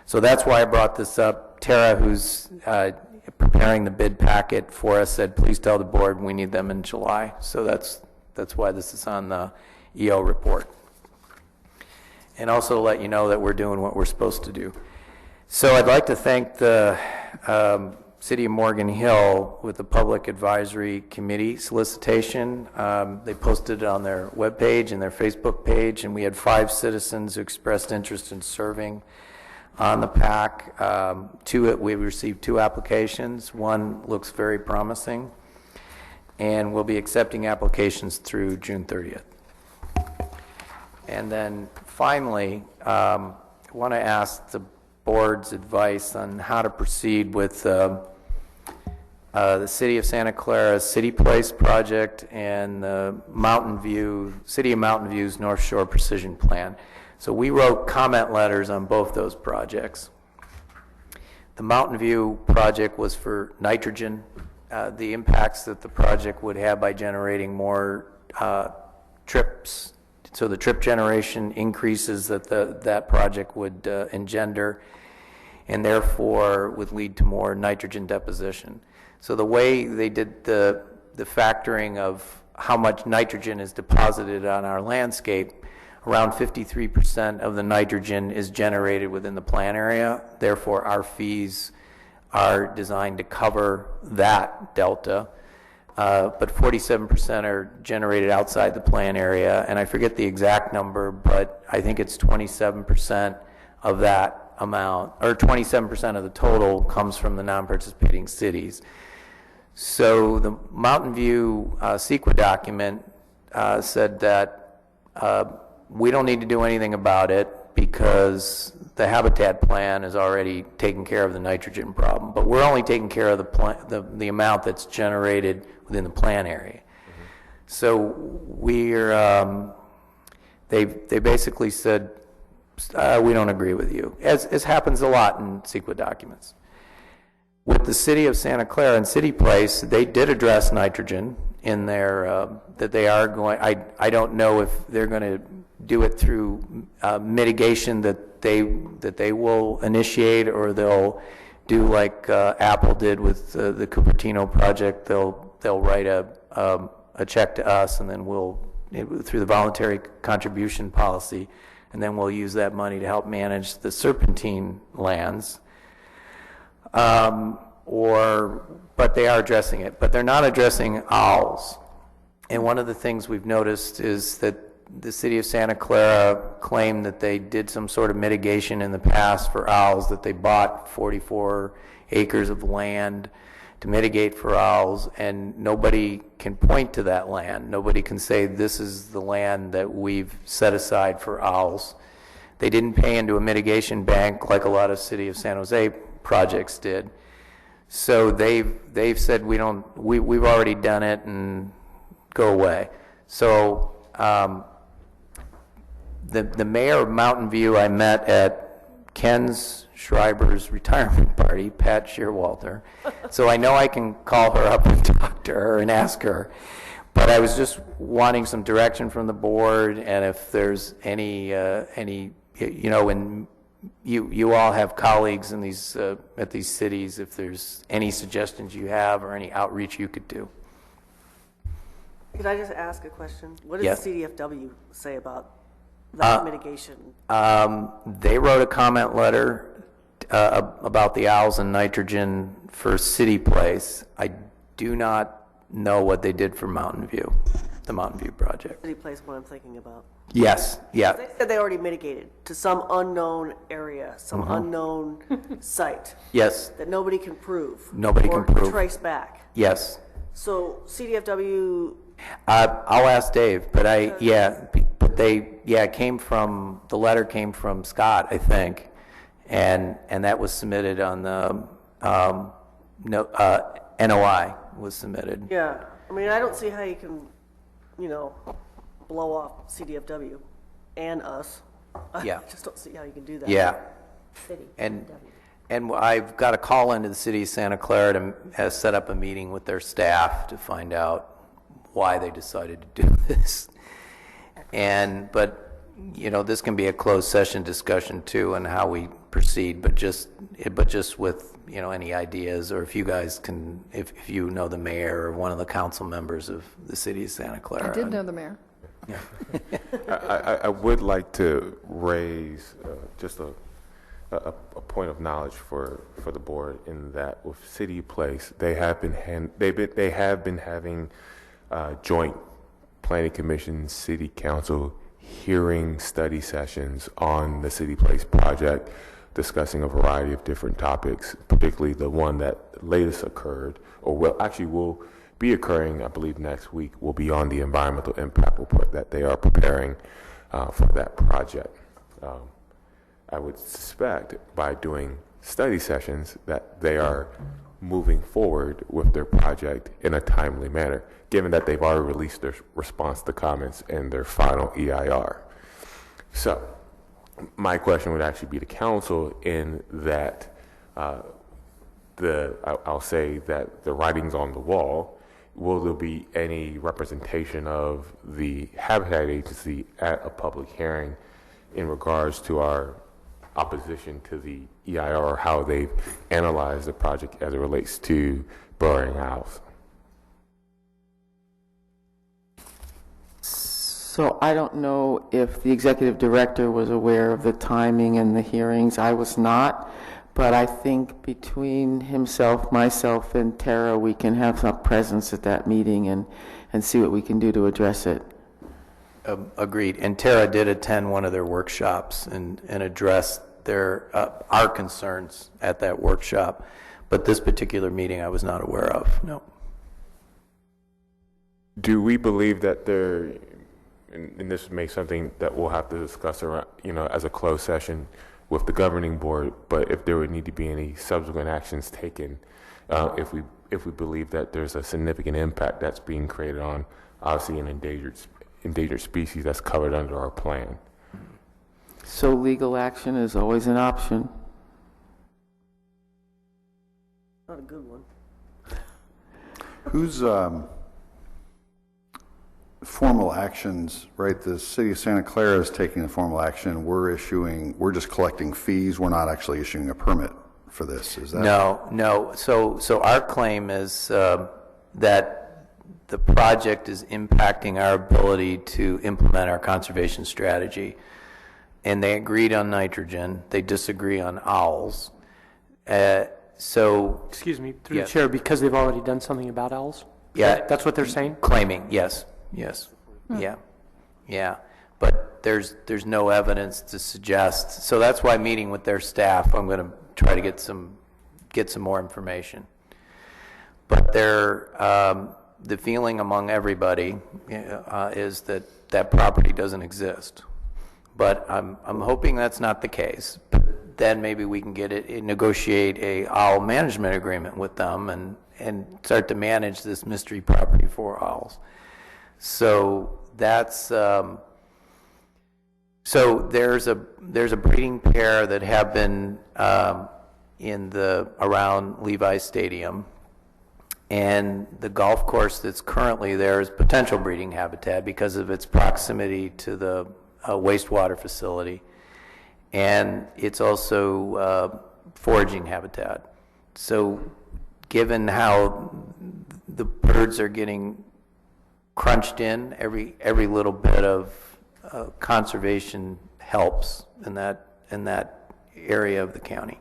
So that's why I brought this up. Tara, who's preparing the bid packet for us, said, please tell the board we need them in July. So that's why this is on the EO report. And also to let you know that we're doing what we're supposed to do. So I'd like to thank the City of Morgan Hill with the Public Advisory Committee solicitation. They posted it on their webpage and their Facebook page, and we had 5 citizens who expressed interest in serving on the PAC. We received 2 applications. One looks very promising, and we'll be accepting applications through June 30th. And then finally, I want to ask the board's advice on how to proceed with the City of Santa Clara City Place project and the City of Mountain View's North Shore Precision Plan. So we wrote comment letters on both those projects. The Mountain View project was for nitrogen, the impacts that the project would have by generating more trips. So the trip generation increases that that project would engender, and therefore would lead to more nitrogen deposition. So the way they did the factoring of how much nitrogen is deposited on our landscape, around 53% of the nitrogen is generated within the plan area. Therefore, our fees are designed to cover that delta. But 47% are generated outside the plan area, and I forget the exact number, but I think it's 27% of that amount, or 27% of the total comes from the non-participating cities. So the Mountain View CEQA document said that we don't need to do anything about it because the habitat plan is already taking care of the nitrogen problem, but we're only taking care of the amount that's generated within the plan area. So we're they basically said we don't agree with you, as happens a lot in CEQA documents. With the City of Santa Clara and City Place, they did address nitrogen in their that they are going. I don't know if they're going to do it through mitigation that they will initiate, or they'll do like Apple did with the Cupertino project. They'll write a check to us, and then we'll, through the voluntary contribution policy, and then we'll use that money to help manage the serpentine lands. But they are addressing it, but they're not addressing owls. And one of the things we've noticed is that the City of Santa Clara claimed that they did some sort of mitigation in the past for owls, that they bought 44 acres of land to mitigate for owls, and nobody can point to that land. Nobody can say this is the land that we've set aside for owls. They didn't pay into a mitigation bank like a lot of City of San Jose projects did. So they've said we've already done it and go away. So the mayor of Mountain View I met at Ken's Schreiber's retirement party, Pat Shearwalter. So I know I can call her up and talk to her and ask her. But I was just wanting some direction from the board, and if there's any when you all have colleagues in these at these cities, if there's any suggestions you have or any outreach you could do. Could I just ask a question? What does Yes. the CDFW say about that mitigation? They wrote a comment letter about the owls and nitrogen for City Place. I do not know what they did for Mountain View, the Mountain View project. City Place, what I'm thinking about. Yes, yeah. They said they already mitigated to some unknown area, some unknown site Yes, that nobody can prove. Nobody can prove. Or trace back. yes. So CDFW, I'll ask Dave, but it came from, the letter came from Scott, I think, and that was submitted on the, NOI was submitted. yeah, I mean, I don't see how you can, blow off CDFW and us. Yeah. I just don't see how you can do that. Yeah. And I've got a call into the city of Santa Clara has set up a meeting with their staff to find out why they decided to do this. But this can be a closed session discussion too, and how we proceed. But just with any ideas, or if you guys can, if you know the mayor or one of the council members of the city of Santa Clara. I did know the mayor. I would like to raise just a point of knowledge for the board, in that with City Place, they have been having joint planning commission, city council hearing study sessions on the City Place project, discussing a variety of different topics, particularly the one that latest occurred, or will be occurring, I believe, next week, will be on the environmental impact report that they are preparing for that project. I would suspect by doing study sessions that they are moving forward with their project in a timely manner, given that they've already released their response to comments and their final EIR. So my question would actually be to council, in that I'll say that the writing's on the wall. Will there be any representation of the Habitat Agency at a public hearing in regards to our opposition to the EIR, or how they've analyzed the project as it relates to Burring House? So I don't know if the executive director was aware of the timing and the hearings. I was not, but I think between himself, myself, and Tara, we can have some presence at that meeting and see what we can do to address it. Agreed. And Tara did attend one of their workshops and addressed our concerns at that workshop. But this particular meeting I was not aware of, no. Do we believe that there, and this may be something that we'll have to discuss around, as a closed session with the governing board, but if there would need to be any subsequent actions taken, if we believe that there's a significant impact that's being created on, obviously, an endangered species that's covered under our plan? So legal action is always an option. Not a good one. Whose formal actions, right? The city of Santa Clara is taking the formal action. We're just collecting fees. We're not actually issuing a permit for this. Is that? No. So our claim is that the project is impacting our ability to implement our conservation strategy. And they agreed on nitrogen. They disagree on owls. Excuse me, through the chair, because they've already done something about owls? Yeah. That's what they're saying? Claiming, yes. Yeah. But there's no evidence to suggest. So that's why meeting with their staff, I'm going to try to get some more information. But the feeling among everybody is that property doesn't exist. But I'm hoping that's not the case. But then maybe we can negotiate a owl management agreement with them and start to manage this mystery property for owls. So that's so there's a breeding pair that have been around Levi Stadium, and the golf course that's currently there is potential breeding habitat because of its proximity to the wastewater facility, and it's also foraging habitat. So given how the birds are getting crunched in, every little bit of conservation helps in that area of the county.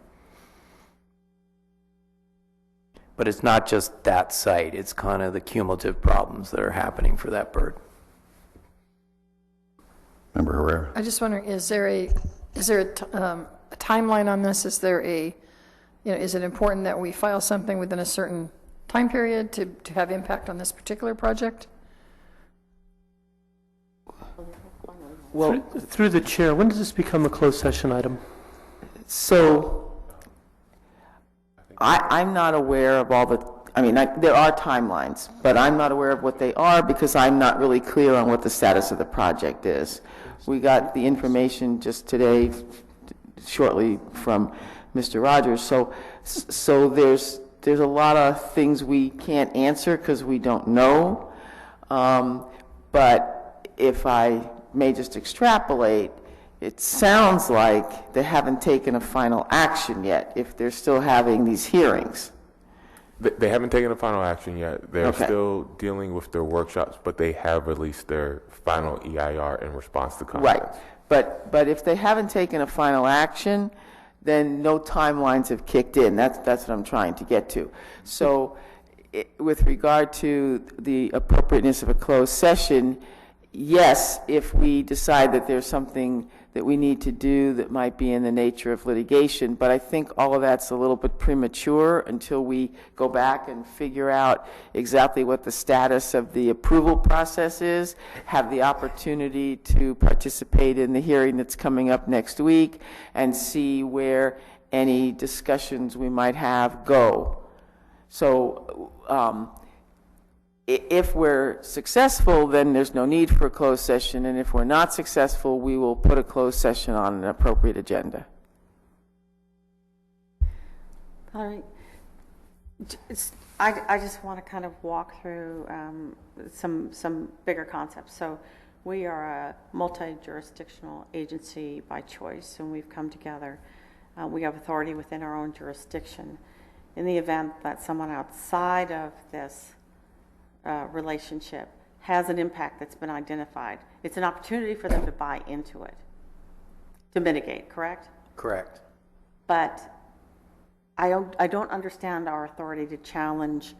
But it's not just that site, it's kind of the cumulative problems that are happening for that bird. Member Herrera. I just wondering, is there a timeline on this? Is there is it important that we file something within a certain time period to have impact on this particular project? Well, Through the chair, when does this become a closed session item? so I'm not aware of all the, I mean, there are timelines, but I'm not aware of what they are because I'm not really clear on what the status of the project is. We got the information just today, shortly from Mr. Rogers. So there's a lot of things we can't answer because we don't know. But if I may just extrapolate, it sounds like they haven't taken a final action yet if they're still having these hearings. They haven't taken a final action yet. They're Okay. still dealing with their workshops, but they have released their final EIR in response to Right. comments. But if they haven't taken a final action, then no timelines have kicked in. That's what I'm trying to get to. So with regard to the appropriateness of a closed session, yes, if we decide that there's something that we need to do that might be in the nature of litigation, but I think all of that's a little bit premature until we go back and figure out exactly what the status of the approval process is, have the opportunity to participate in the hearing that's coming up next week, and see where any discussions we might have go. So, if we're successful, then there's no need for a closed session, and if we're not successful, we will put a closed session on an appropriate agenda. All right. I just want to kind of walk through some bigger concepts. So we are a multi-jurisdictional agency by choice, and we've come together. We have authority within our own jurisdiction. In the event that someone outside of this relationship has an impact that's been identified, it's an opportunity for them to buy into it, to mitigate, correct? Correct. But I don't understand our authority to challenge.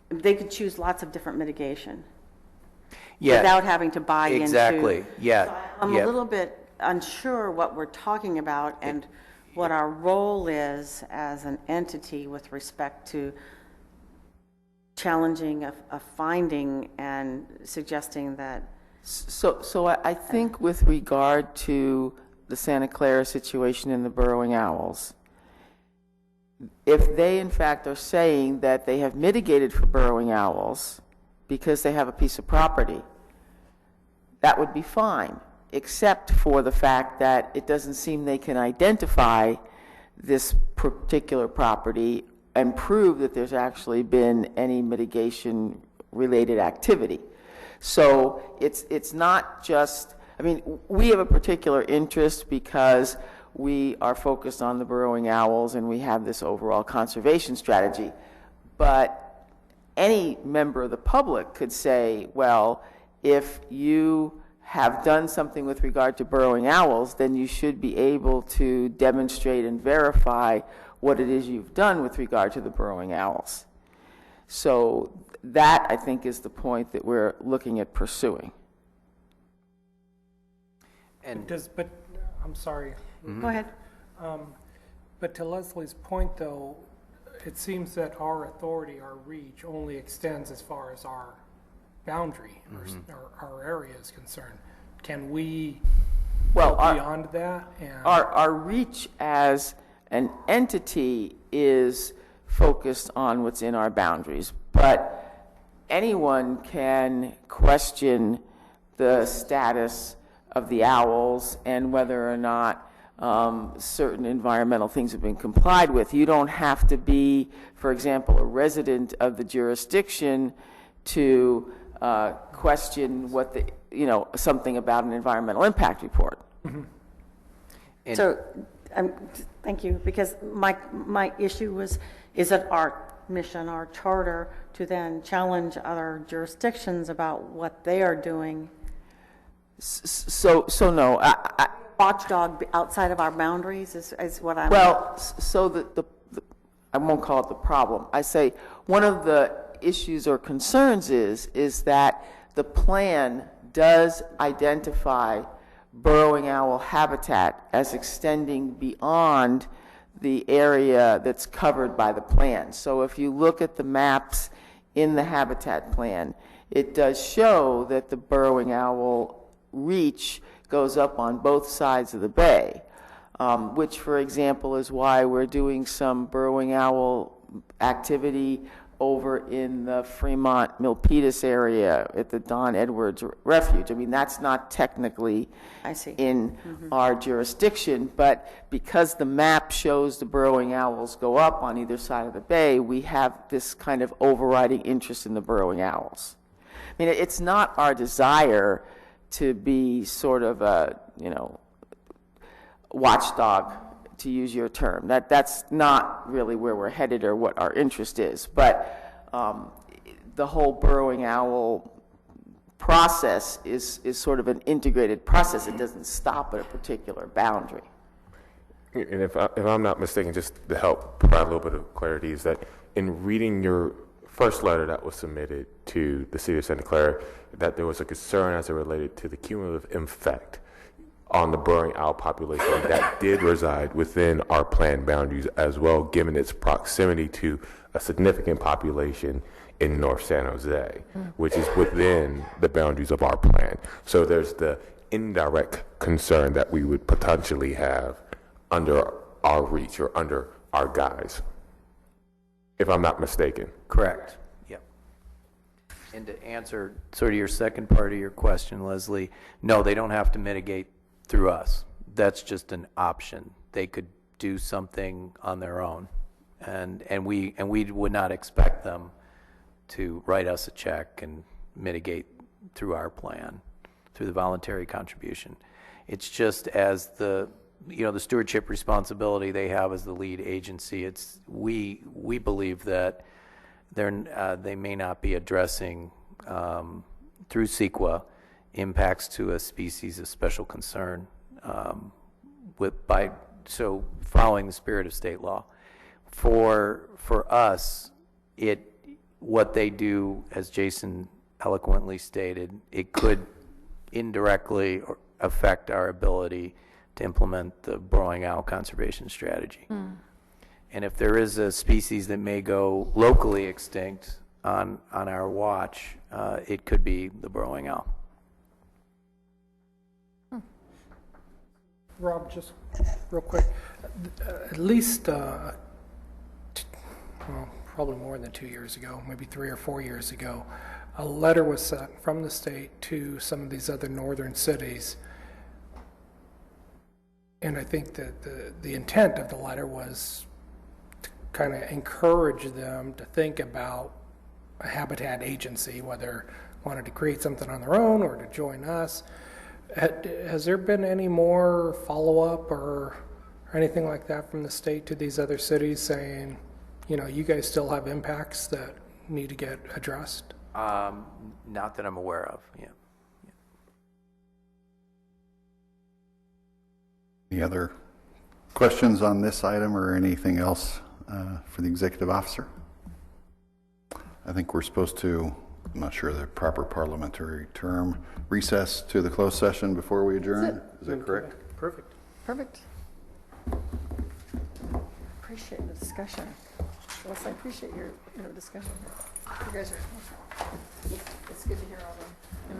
They could choose lots of different mitigation without having to buy into. Exactly, yeah. So I'm yeah. a little bit unsure what we're talking about and what our role is as an entity with respect to challenging a finding and suggesting that. So I think with regard to the Santa Clara situation in the burrowing owls, if they in fact are saying that they have mitigated for burrowing owls because they have a piece of property, that would be fine, except for the fact that it doesn't seem they can identify this particular property and prove that there's actually been any mitigation related activity. So it's not just, I mean, we have a particular interest because we are focused on the burrowing owls and we have this overall conservation strategy. But any member of the public could say, well, if you have done something with regard to burrowing owls, then you should be able to demonstrate and verify what it is you've done with regard to the burrowing owls. So that, I think, is the point that we're looking at pursuing. And But I'm sorry. Go ahead. But to Leslie's point, though, it seems that our authority, our reach, only extends as far as our boundary or our area is concerned. Can we Well, go beyond that? And Our reach as an entity is focused on what's in our boundaries, but anyone can question the status of the owls and whether or not certain environmental things have been complied with. You don't have to be, for example, a resident of the jurisdiction to question what the, something about an environmental impact report. And- So, thank you, because my issue was, is it our mission, our charter, to then challenge other jurisdictions about what they are doing? So no, Watchdog outside of our boundaries is what I'm. well, so the I won't call it the problem. I say one of the issues or concerns is that the plan does identify burrowing owl habitat as extending beyond the area that's covered by the plan. So if you look at the maps in the habitat plan, it does show that the burrowing owl reach goes up on both sides of the bay, which, for example, is why we're doing some burrowing owl activity over in the Fremont Milpitas area at the Don Edwards Refuge. I mean, that's not technically I see. in our jurisdiction, but because the map shows the burrowing owls go up on either side of the bay, we have this kind of overriding interest in the burrowing owls. I mean, it's not our desire to be sort of a, watchdog, to use your term. That's not really where we're headed or what our interest is. But the whole burrowing owl process is sort of an integrated process. It doesn't stop at a particular boundary. And if I'm not mistaken, just to help provide a little bit of clarity, is that in reading your first letter that was submitted to the city of Santa Clara, that there was a concern as it related to the cumulative effect on the burrowing owl population that did reside within our planned boundaries as well, given its proximity to a significant population in North San Jose, which is within the boundaries of our plan. So there's the indirect concern that we would potentially have under our reach or under our guise, if I'm not mistaken. Correct. Yep. And to answer sort of your second part of your question, Leslie, no, they don't have to mitigate through us. That's just an option. They could do something on their own, and we would not expect them to write us a check and mitigate through our plan, through the voluntary contribution. It's just as the stewardship responsibility they have as the lead agency. We believe that they may not be addressing through CEQA impacts to a species of special concern following the spirit of state law. For us, what they do, as Jason eloquently stated, it could indirectly affect our ability to implement the burrowing owl conservation strategy. And if there is a species that may go locally extinct on our watch, it could be the burrowing owl. Rob, just real quick, at least, probably more than 2 years ago, maybe 3 or 4 years ago, a letter was sent from the state to some of these other northern cities. And I think that the intent of the letter was to kind of encourage them to think about a habitat agency, whether wanted to create something on their own or to join us. Has there been any more follow-up or anything like that from the state to these other cities saying, you guys still have impacts that need to get addressed? Not that I'm aware of, yeah. Any other questions on this item or anything else for the executive officer? I think we're supposed to, I'm not sure the proper parliamentary term, recess to the closed session before we adjourn. Is that correct? Perfect. Perfect. Appreciate the discussion. Well, I appreciate your discussion. You guys are, it's good to hear all the,